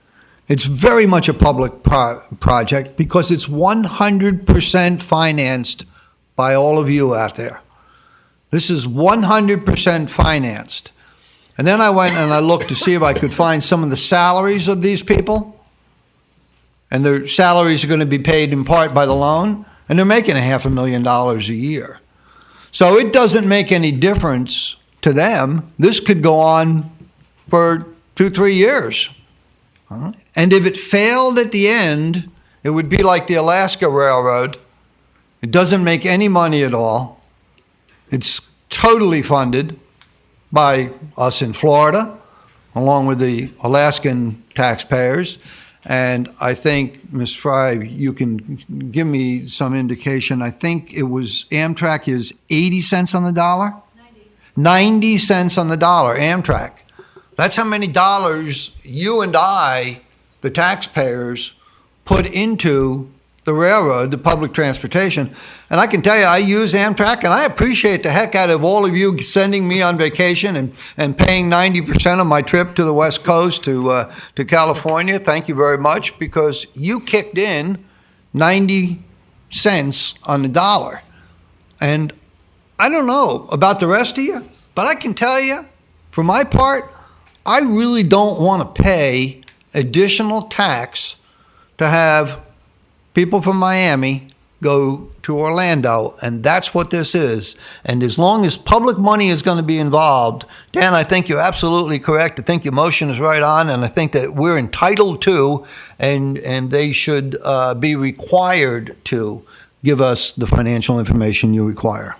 It's very much a public project because it's 100% financed by all of you out there. This is 100% financed. And then I went and I looked to see if I could find some of the salaries of these people. And their salaries are going to be paid in part by the loan. And they're making $500,000 a year. So it doesn't make any difference to them. This could go on for 2-3 years. And if it failed at the end, it would be like the Alaska Railroad. It doesn't make any money at all. It's totally funded by us in Florida, along with the Alaskan taxpayers. And I think, Ms. Fry, you can give me some indication. I think it was Amtrak is 80 cents on the dollar? 90 cents on the dollar, Amtrak. That's how many dollars you and I, the taxpayers, put into the railroad, the public transportation. And I can tell you, I use Amtrak, and I appreciate the heck out of all of you sending me on vacation and paying 90% of my trip to the West Coast to California. Thank you very much, because you kicked in 90 cents on the dollar. And I don't know about the rest of you, but I can tell you, for my part, I really don't want to pay additional tax to have people from Miami go to Orlando, and that's what this is. And as long as public money is going to be involved, Dan, I think you're absolutely correct. I think your motion is right on, and I think that we're entitled to, and they should be required to give us the financial information you require.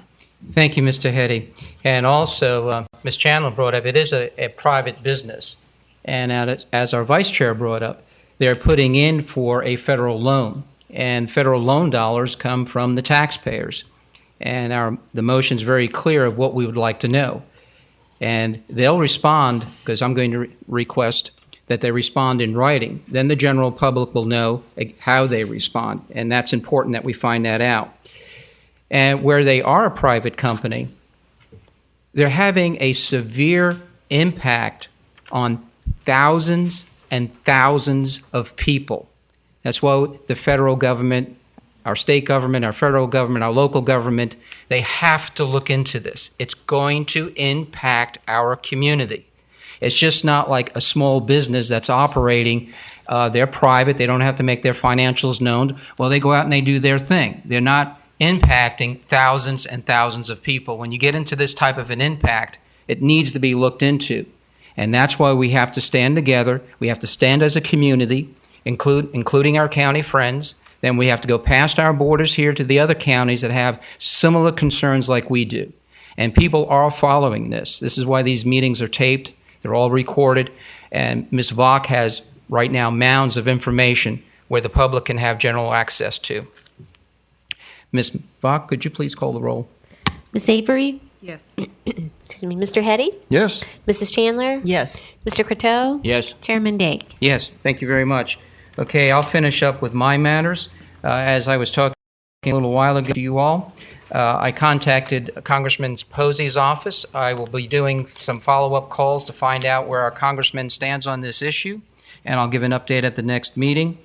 Thank you, Mr. Hetty. And also, Ms. Chandler brought up, it is a private business. And as our vice chair brought up, they're putting in for a federal loan. And federal loan dollars come from the taxpayers. And the motion's very clear of what we would like to know. And they'll respond, because I'm going to request that they respond in writing. Then the general public will know how they respond. And that's important that we find that out. And where they are a private company, they're having a severe impact on thousands and thousands of people. That's why the federal government, our state government, our federal government, our local government, they have to look into this. It's going to impact our community. It's just not like a small business that's operating. They're private. They don't have to make their financials known. Well, they go out and they do their thing. They're not impacting thousands and thousands of people. When you get into this type of an impact, it needs to be looked into. And that's why we have to stand together. We have to stand as a community, including our county friends. Then we have to go past our borders here to the other counties that have similar concerns like we do. And people are following this. This is why these meetings are taped. They're all recorded. And Ms. Vach has right now mounds of information where the public can have general access to. Ms. Vach, could you please call the roll? Ms. Avery? Yes. Excuse me. Mr. Hetty? Yes. Mrs. Chandler? Yes. Mr. Croteau? Yes. Chairman Dake? Yes, thank you very much. Okay, I'll finish up with my matters. As I was talking a little while ago to you all, I contacted Congressman Posey's office. I will be doing some follow-up calls to find out where our congressman stands on this issue, and I'll give an update at the next meeting.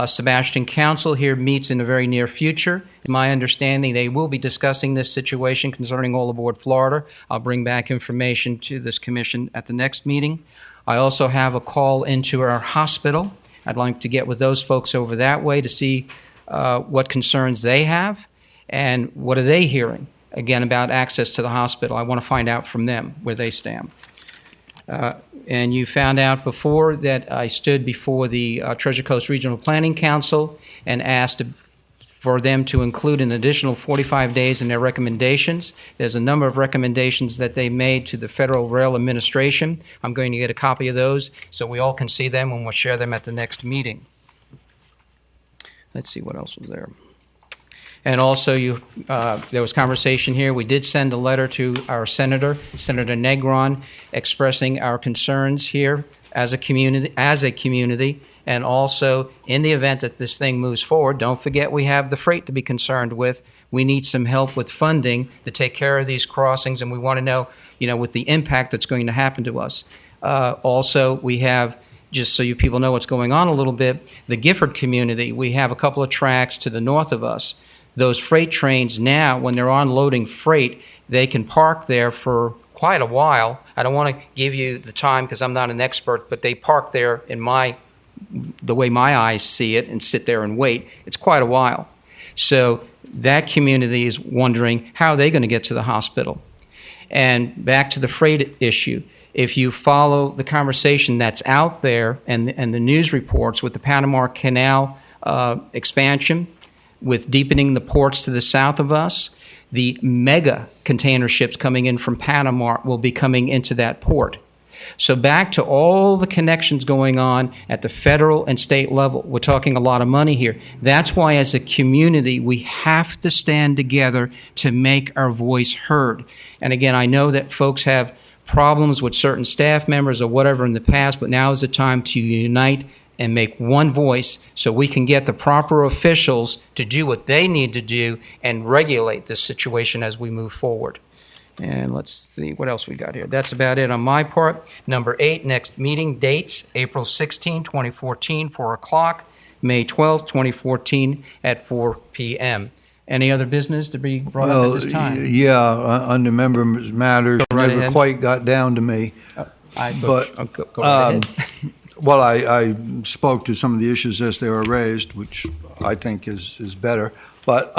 Sebastian Council here meets in the very near future. In my understanding, they will be discussing this situation concerning All Aboard Florida. I'll bring back information to this commission at the next meeting. I also have a call into our hospital. I'd like to get with those folks over that way to see what concerns they have and what are they hearing, again, about access to the hospital. I want to find out from them where they stand. And you found out before that I stood before the Treasure Coast Regional Planning Council and asked for them to include an additional 45 days in their recommendations. There's a number of recommendations that they made to the Federal Rail Administration. I'm going to get a copy of those so we all can see them and we'll share them at the next meeting. Let's see what else was there. And also, there was conversation here. We did send a letter to our senator, Senator Negron, expressing our concerns here as a community, and also in the event that this thing moves forward, don't forget we have the freight to be concerned with. We need some help with funding to take care of these crossings, and we want to know, with the impact that's going to happen to us. Also, we have, just so you people know what's going on a little bit, the Gifford community, we have a couple of tracks to the north of us. Those freight trains now, when they're unloading freight, they can park there for quite a while. I don't want to give you the time because I'm not an expert, but they park there the way my eyes see it and sit there and wait. It's quite a while. So that community is wondering how they're going to get to the hospital. And back to the freight issue, if you follow the conversation that's out there and the news reports with the Panama Canal expansion, with deepening the ports to the south of us, the mega container ships coming in from Panama will be coming into that port. So back to all the connections going on at the federal and state level. We're talking a lot of money here. That's why as a community we have to stand together to make our voice heard. And again, I know that folks have problems with certain staff members or whatever in the past, but now is the time to unite and make one voice so we can get the proper officials to do what they need to do and regulate this situation as we move forward. And let's see what else we got here. That's about it on my part. Number 8, next meeting dates, April 16, 2014, 4 o'clock, May 12, 2014 at 4 p.m. Any other business to be brought up at this time? Yeah, under member matters, Go right never ahead. quite got down to me. Go right ahead. Well, I spoke to some of the issues as they were raised, which I think is better. But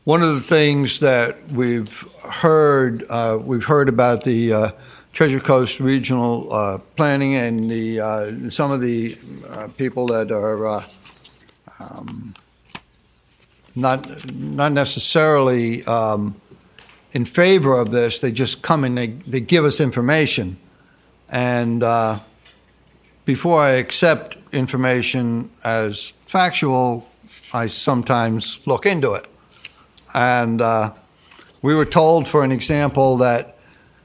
one of the things that we've heard about the Treasure Coast Regional Planning and some of the people that are not necessarily in favor of this. They just come and they give us information. And before I accept information as factual, I sometimes look into it. And we were told, for an example, that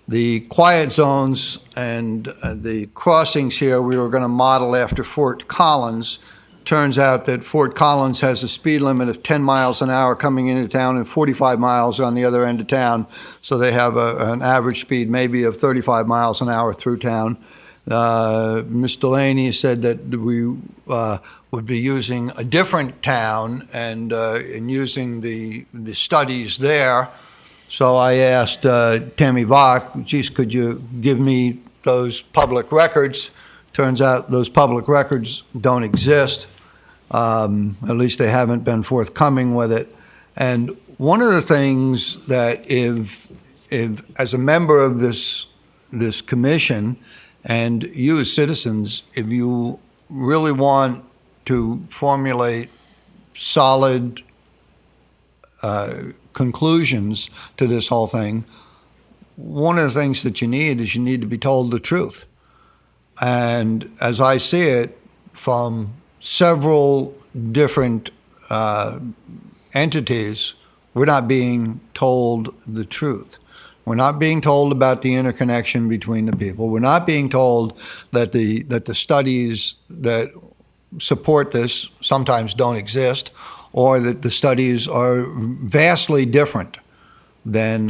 the quiet zones and the crossings here we were going to model after Fort Collins. Turns out that Fort Collins has a speed limit of 10 miles an hour coming into town and 45 miles on the other end of town. So they have an average speed maybe of 35 miles an hour through town. Ms. Delaney said that we would be using a different town and using the studies there. So I asked Tammy Vach, geez, could you give me those public records? Turns out those public records don't exist. At least they haven't been forthcoming with it. And one of the things that if as a member of this commission and you as citizens, if you really want to formulate solid conclusions to this whole thing, one of the things that you need is you need to be told the truth. And as I see it, from several different entities, we're not being told the truth. We're not being told about the interconnection between the people. We're not being told that the studies that support this sometimes don't exist, or that the studies are vastly different than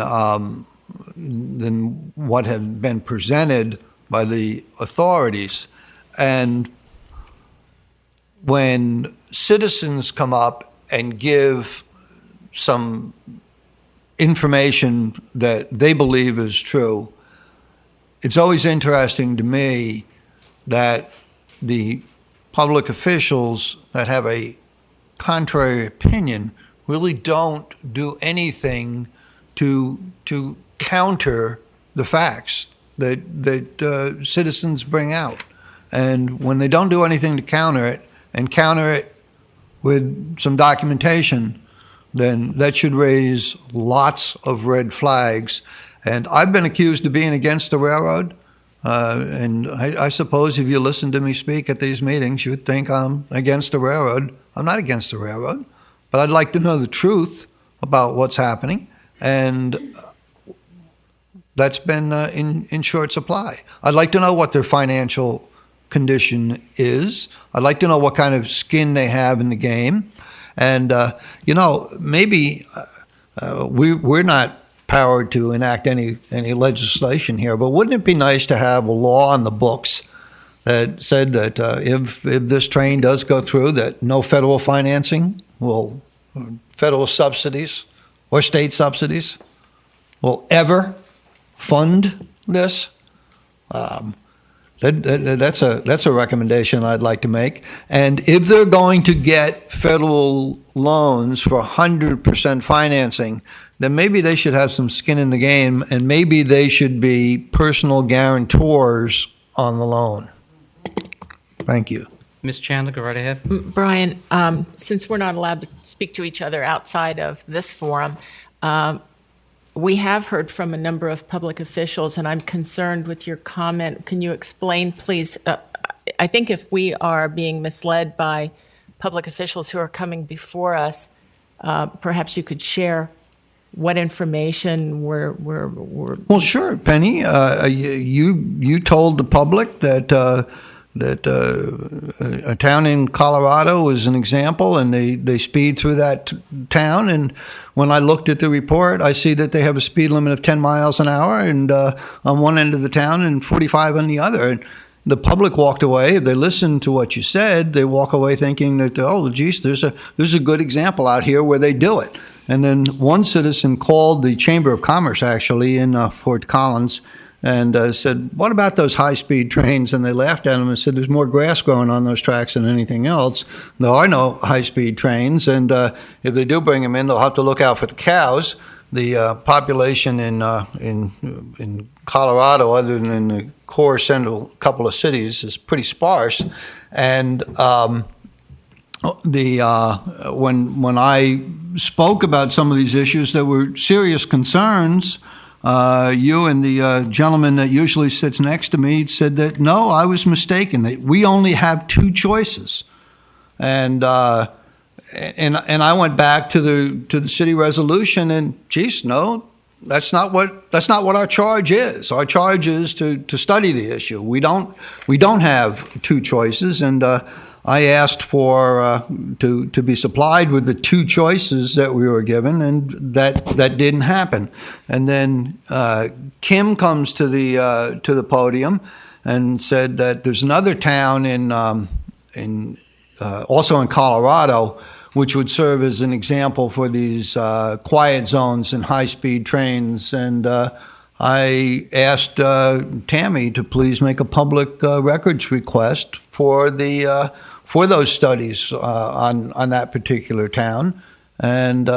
what have been presented by the authorities. And when citizens come up and give some information that they believe is true, it's always interesting to me that the public officials that have a contrary opinion really don't do anything to counter the facts that citizens bring out. And when they don't do anything to counter it, and counter it with some documentation, then that should raise lots of red flags. And I've been accused of being against the railroad. And I suppose if you listen to me speak at these meetings, you would think I'm against the railroad. I'm not against the railroad, but I'd like to know the truth about what's happening, and that's been in short supply. I'd like to know what their financial condition is. I'd like to know what kind of skin they have in the game. And, maybe we're not powered to enact any legislation here, but wouldn't it be nice to have a law on the books that said that if this train does go through, that no federal financing federal subsidies or state subsidies will ever fund this? That's a recommendation I'd like to make. And if they're going to get federal loans for 100% financing, then maybe they should have some skin in the game, and maybe they should be personal guarantors on the loan. Thank you. Ms. Chandler, go right ahead. Brian, since we're not allowed to speak to each other outside of this forum, we have heard from a number of public officials, and I'm concerned with your comment. Can you explain, please? I think if we are being misled by public officials who are coming before us, perhaps you could share what information we're Well, sure, Penny. You told the public that a town in Colorado is an example, and they speed through that town. And when I looked at the report, I see that they have a speed limit of 10 miles an hour and on one end of the town and 45 on the other. And the public walked away. If they listened to what you said, they walk away thinking that, oh, geez, there's a good example out here where they do it. And then one citizen called the Chamber of Commerce, actually, in Fort Collins, and said, what about those high-speed trains? And they laughed at him and said, there's more grass growing on those tracks than anything else. There are no high-speed trains, and if they do bring them in, they'll have to look out for the cows. The population in Colorado, other than in the core central couple of cities, is pretty sparse. And when I spoke about some of these issues, there were serious concerns. You and the gentleman that usually sits next to me said that, no, I was mistaken, that we only have two choices. And I went back to the city resolution, and geez, no, that's not what our charge is. Our charge is to study the issue. We don't have two choices, and I asked for to be supplied with the two choices that we were given, and that didn't happen. And then Kim comes to the podium and said that there's another town also in Colorado, which would serve as an example for these quiet zones and high-speed trains. And I asked Tammy to please make a public records request for those studies on that particular town, and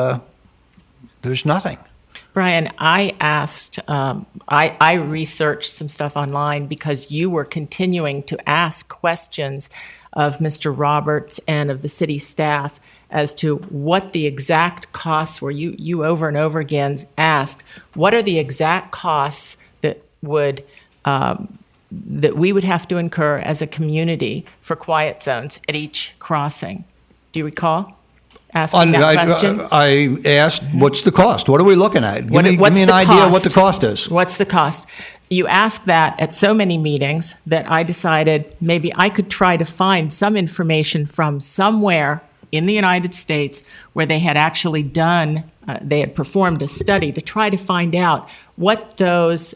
there's nothing. Brian, I asked, I researched some stuff online because you were continuing to ask questions of Mr. Roberts and of the city staff as to what the exact costs were. You over and over again asked, what are the exact costs that we would have to incur as a community for quiet zones at each crossing? Do you recall asking that question? I asked, what's the cost? What are we looking at? Give me an idea of what the cost is. What's the cost? You asked that at so many meetings that I decided maybe I could try to find some information from somewhere in the United States where they had actually done, they had performed a study to try to find out what those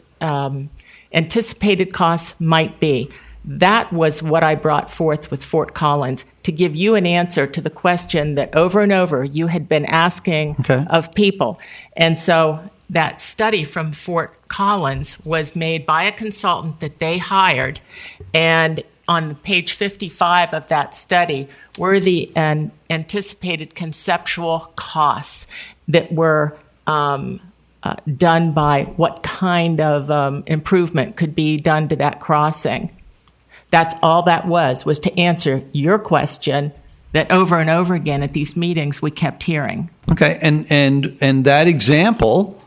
anticipated costs might be. That was what I brought forth with Fort Collins, to give you an answer to the question that over and over you had been asking of people. And so that study from Fort Collins was made by a consultant that they hired, and on page 55 of that study were the anticipated conceptual costs that were done by what kind of improvement could be done to that crossing. That's all that was to answer your question that over and over again at these meetings we kept hearing. Okay, and that example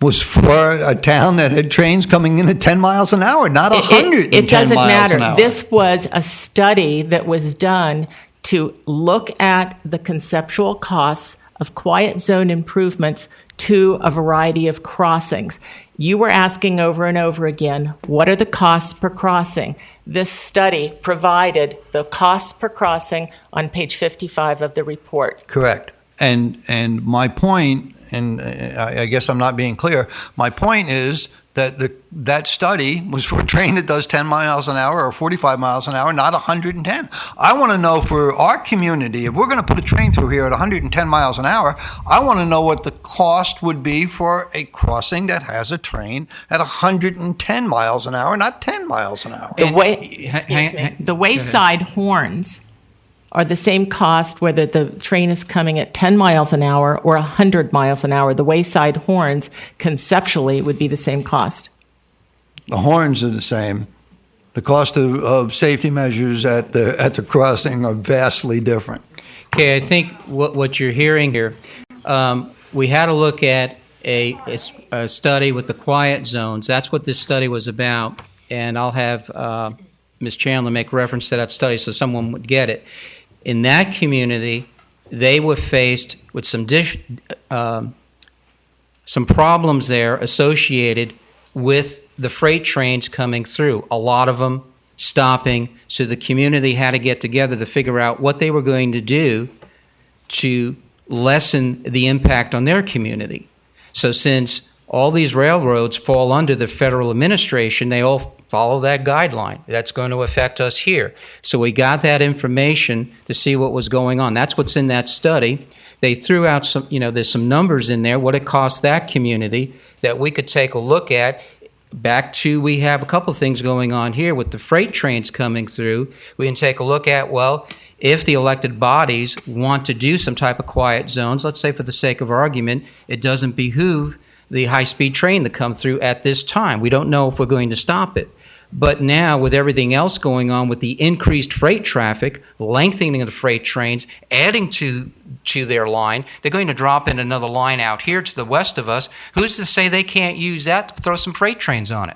was for a town that had trains coming in at 10 miles an hour, not 110 It doesn't miles an matter. hour. This was a study that was done to look at the conceptual costs of quiet zone improvements to a variety of crossings. You were asking over and over again, what are the costs per crossing? This study provided the costs per crossing on page 55 of the report. Correct. And my point, and I guess I'm not being clear, my point is that that study was for a train that does 10 miles an hour or 45 miles an hour, not 110. I want to know for our community, if we're going to put a train through here at 110 miles an hour, I want to know what the cost would be for a crossing that has a train at 110 miles an hour, not 10 miles an hour. The wayside horns are the same cost whether the train is coming at 10 miles an hour or 100 miles an hour. The wayside horns conceptually would be the same cost. The horns are the same. The cost of safety measures at the crossing are vastly different. Okay, I think what you're hearing here, we had to look at a study with the quiet zones. That's what this study was about, and I'll have Ms. Chandler make reference to that study so someone would get it. In that community, they were faced with some problems there associated with the freight trains coming through, a lot of them stopping, so the community had to get together to figure out what they were going to do to lessen the impact on their community. So since all these railroads fall under the federal administration, they all follow that guideline. That's going to affect us here. So we got that information to see what was going on. That's what's in that study. They threw out some, there's some numbers in there, what it cost that community that we could take a look at. Back to, we have a couple things going on here with the freight trains coming through. We can take a look at, well, if the elected bodies want to do some type of quiet zones, let's say for the sake of argument, it doesn't behoove the high-speed train to come through at this time. We don't know if we're going to stop it. But now, with everything else going on with the increased freight traffic, lengthening of the freight trains, adding to their line, they're going to drop in another line out here to the west of us. Who's to say they can't use that to throw some freight trains on it?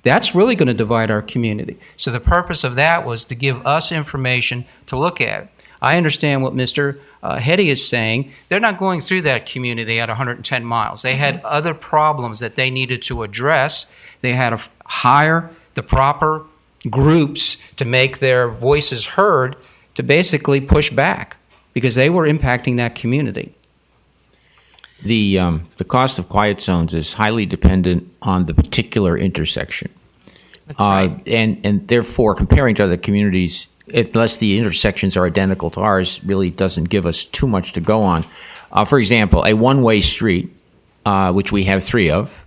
That's really going to divide our community. So the purpose of that was to give us information to look at. I understand what Mr. Hetty is saying. They're not going through that community at 110 miles. They had other problems that they needed to address. They had to hire the proper groups to make their voices heard to basically push back because they were impacting that community. The cost of quiet zones is highly dependent on the particular intersection. That's right. And therefore, comparing to other communities, unless the intersections are identical to ours, really doesn't give us too much to go on. For example, a one-way street, which we have 3 of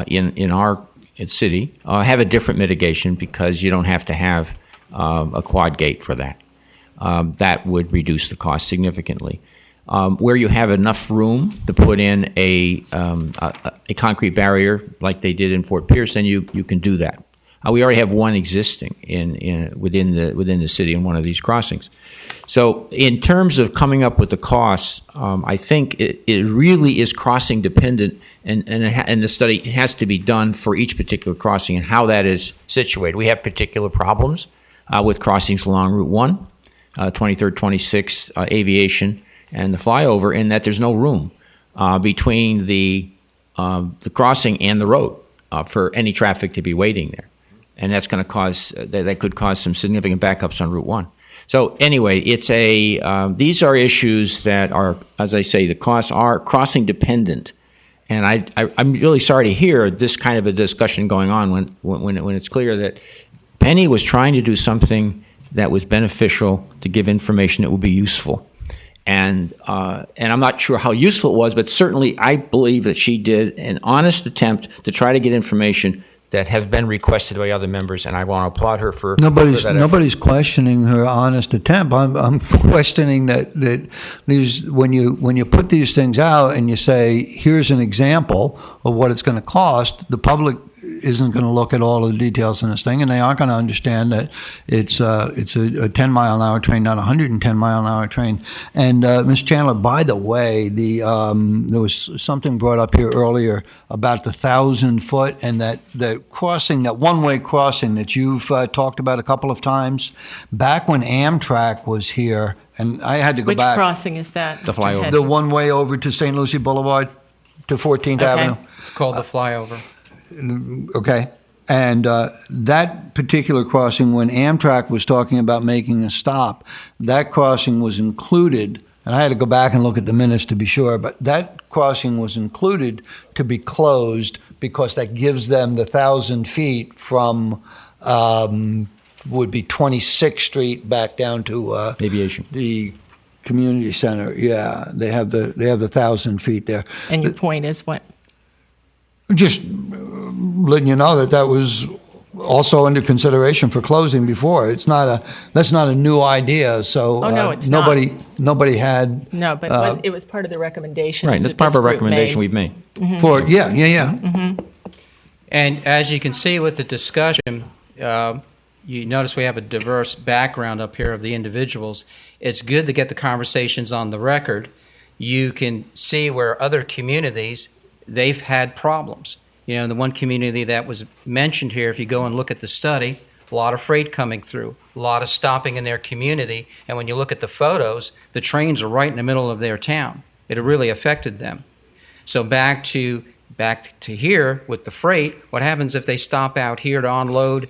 in our city, have a different mitigation because you don't have to have a quad gate for that. That would reduce the cost significantly. Where you have enough room to put in a concrete barrier like they did in Fort Pierce, then you can do that. We already have one existing within the city in one of these crossings. So in terms of coming up with the costs, I think it really is crossing dependent, and the study has to be done for each particular crossing and how that is situated. We have particular problems with crossings along Route 1, 23rd, 26th, Aviation, and the flyover, in that there's no room between the crossing and the road for any traffic to be waiting there. And that's going to cause that could cause some significant backups on Route 1. So anyway, it's these are issues that are, as I say, the costs are crossing dependent. And I'm really sorry to hear this kind of a discussion going on when it's clear that Penny was trying to do something that was beneficial to give information that would be useful. And I'm not sure how useful it was, but certainly I believe that she did an honest attempt to try to get information that have been requested by other members, and I want to applaud her for Nobody's questioning her honest attempt. I'm questioning that these, when you put these things out and you say, here's an example of what it's going to cost, the public isn't going to look at all of the details in this thing, and they aren't going to understand that it's a 10-mile-an-hour train, not a 110-mile-an-hour train. And Ms. Chandler, by the way, there was something brought up here earlier about the 1,000-foot and that the crossing, that one-way crossing that you've talked about a couple of times. Back when Amtrak was here, and I had to go Which back. Which crossing is that? The flyover. The one way over to St. Lucie Boulevard to 14th Avenue. It's called the flyover. Okay. And that particular crossing, when Amtrak was talking about making a stop, that crossing was included, and I had to go back and look at the minutes to be sure, but that crossing was included to be closed because that gives them the 1,000 feet from would be 26th Street back down to Aviation. The community center. Yeah, they have the 1,000 feet there. And your point is what? Just letting you know that was also under consideration for closing before. That's not a new idea. So no, it's nobody not. had No, but it was part of the recommendations. Right, that's part of a recommendation we've made. Mm-hmm. For yeah. Mm-hmm. And as you can see with the discussion, you notice we have a diverse background up here of the individuals. It's good to get the conversations on the record. You can see where other communities, they've had problems. The one community that was mentioned here, if you go and look at the study, a lot of freight coming through, a lot of stopping in their community. And when you look at the photos, the trains are right in the middle of their town. It really affected them. So back to here with the freight, what happens if they stop out here to unload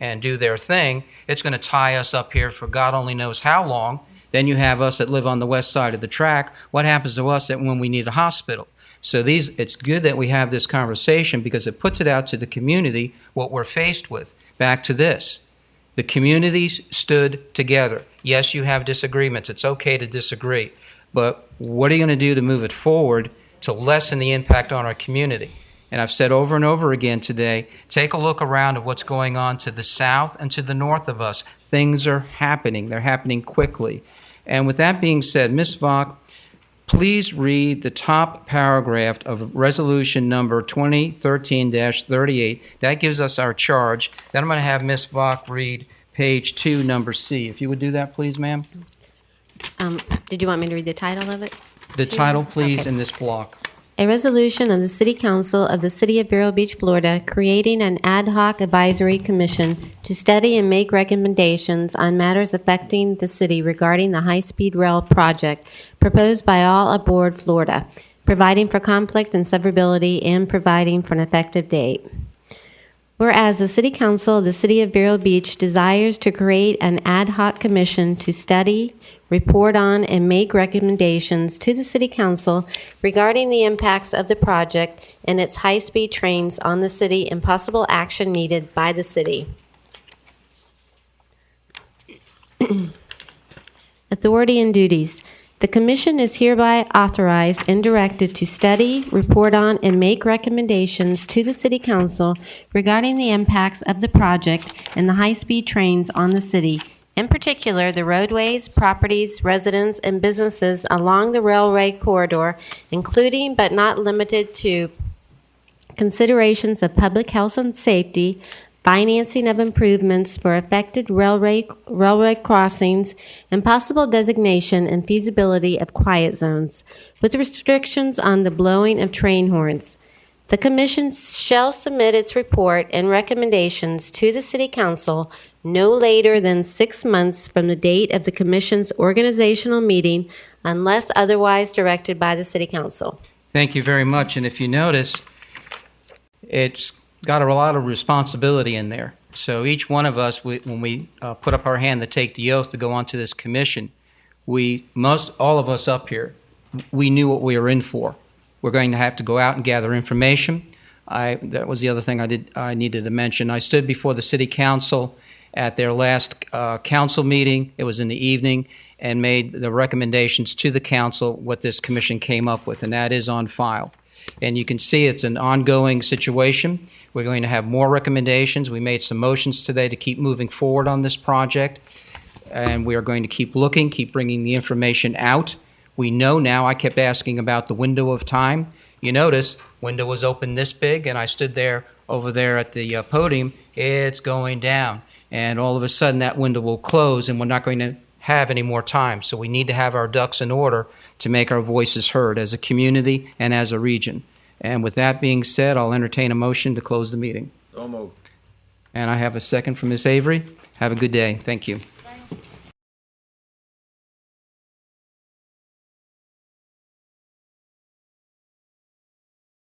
and do their thing? It's going to tie us up here for God only knows how long. Then you have us that live on the west side of the track. What happens to us when we need a hospital? So it's good that we have this conversation because it puts it out to the community what we're faced with. Back to this. The communities stood together. Yes, you have disagreements. It's okay to disagree. But what are you going to do to move it forward to lessen the impact on our community? And I've said over and over again today, take a look around at what's going on to the south and to the north of us. Things are happening. They're happening quickly. And with that being said, Ms. Vach, please read the top paragraph of resolution number 2013-38. That gives us our charge. Then I'm going to have Ms. Vach read page 2, number C. If you would do that, please, ma'am. Did you want me to read the title of it? The title, please, Okay. in this block. A resolution of the City Council of the City of Vero Beach, Florida, creating an ad hoc advisory commission to study and make recommendations on matters affecting the city regarding the high-speed rail project proposed by all aboard Florida, providing for conflict and severability, and providing for an effective date. Whereas the City Council of the City of Vero Beach desires to create an ad hoc commission to study, report on, and make recommendations to the City Council regarding the impacts of the project and its high-speed trains on the city and possible action needed by the city. Authority and duties. The Commission is hereby authorized and directed to study, report on, and make recommendations to the City Council regarding the impacts of the project and the high-speed trains on the city, in particular the roadways, properties, residents, and businesses along the railway corridor, including but not limited to considerations of public health and safety, financing of improvements for affected railway crossings, and possible designation and feasibility of quiet zones, with restrictions on the blowing of train horns. The Commission shall submit its report and recommendations to the City Council no later than 6 months from the date of the Commission's organizational meeting, unless otherwise directed by the City Council. Thank you very much. And if you notice, it's got a lot of responsibility in there. So each one of us, when we put up our hand to take the oath to go onto this commission, all of us up here, we knew what we were in for. We're going to have to go out and gather information. That was the other thing I needed to mention. I stood before the City Council at their last council meeting. It was in the evening, and made the recommendations to the council what this commission came up with, and that is on file. And you can see it's an ongoing situation. We're going to have more recommendations. We made some motions today to keep moving forward on this project, and we are going to keep looking, keep bringing the information out. We know now, I kept asking about the window of time. you notice, window was open this big, and I stood there over there at the podium. It's going down. And all of a sudden, that window will close, and we're not going to have any more time. So we need to have our ducks in order to make our voices heard as a community and as a region. And with that being said, I'll entertain a motion to close the meeting. So moved. And I have a second from Ms. Avery. Have a good day. Thank you.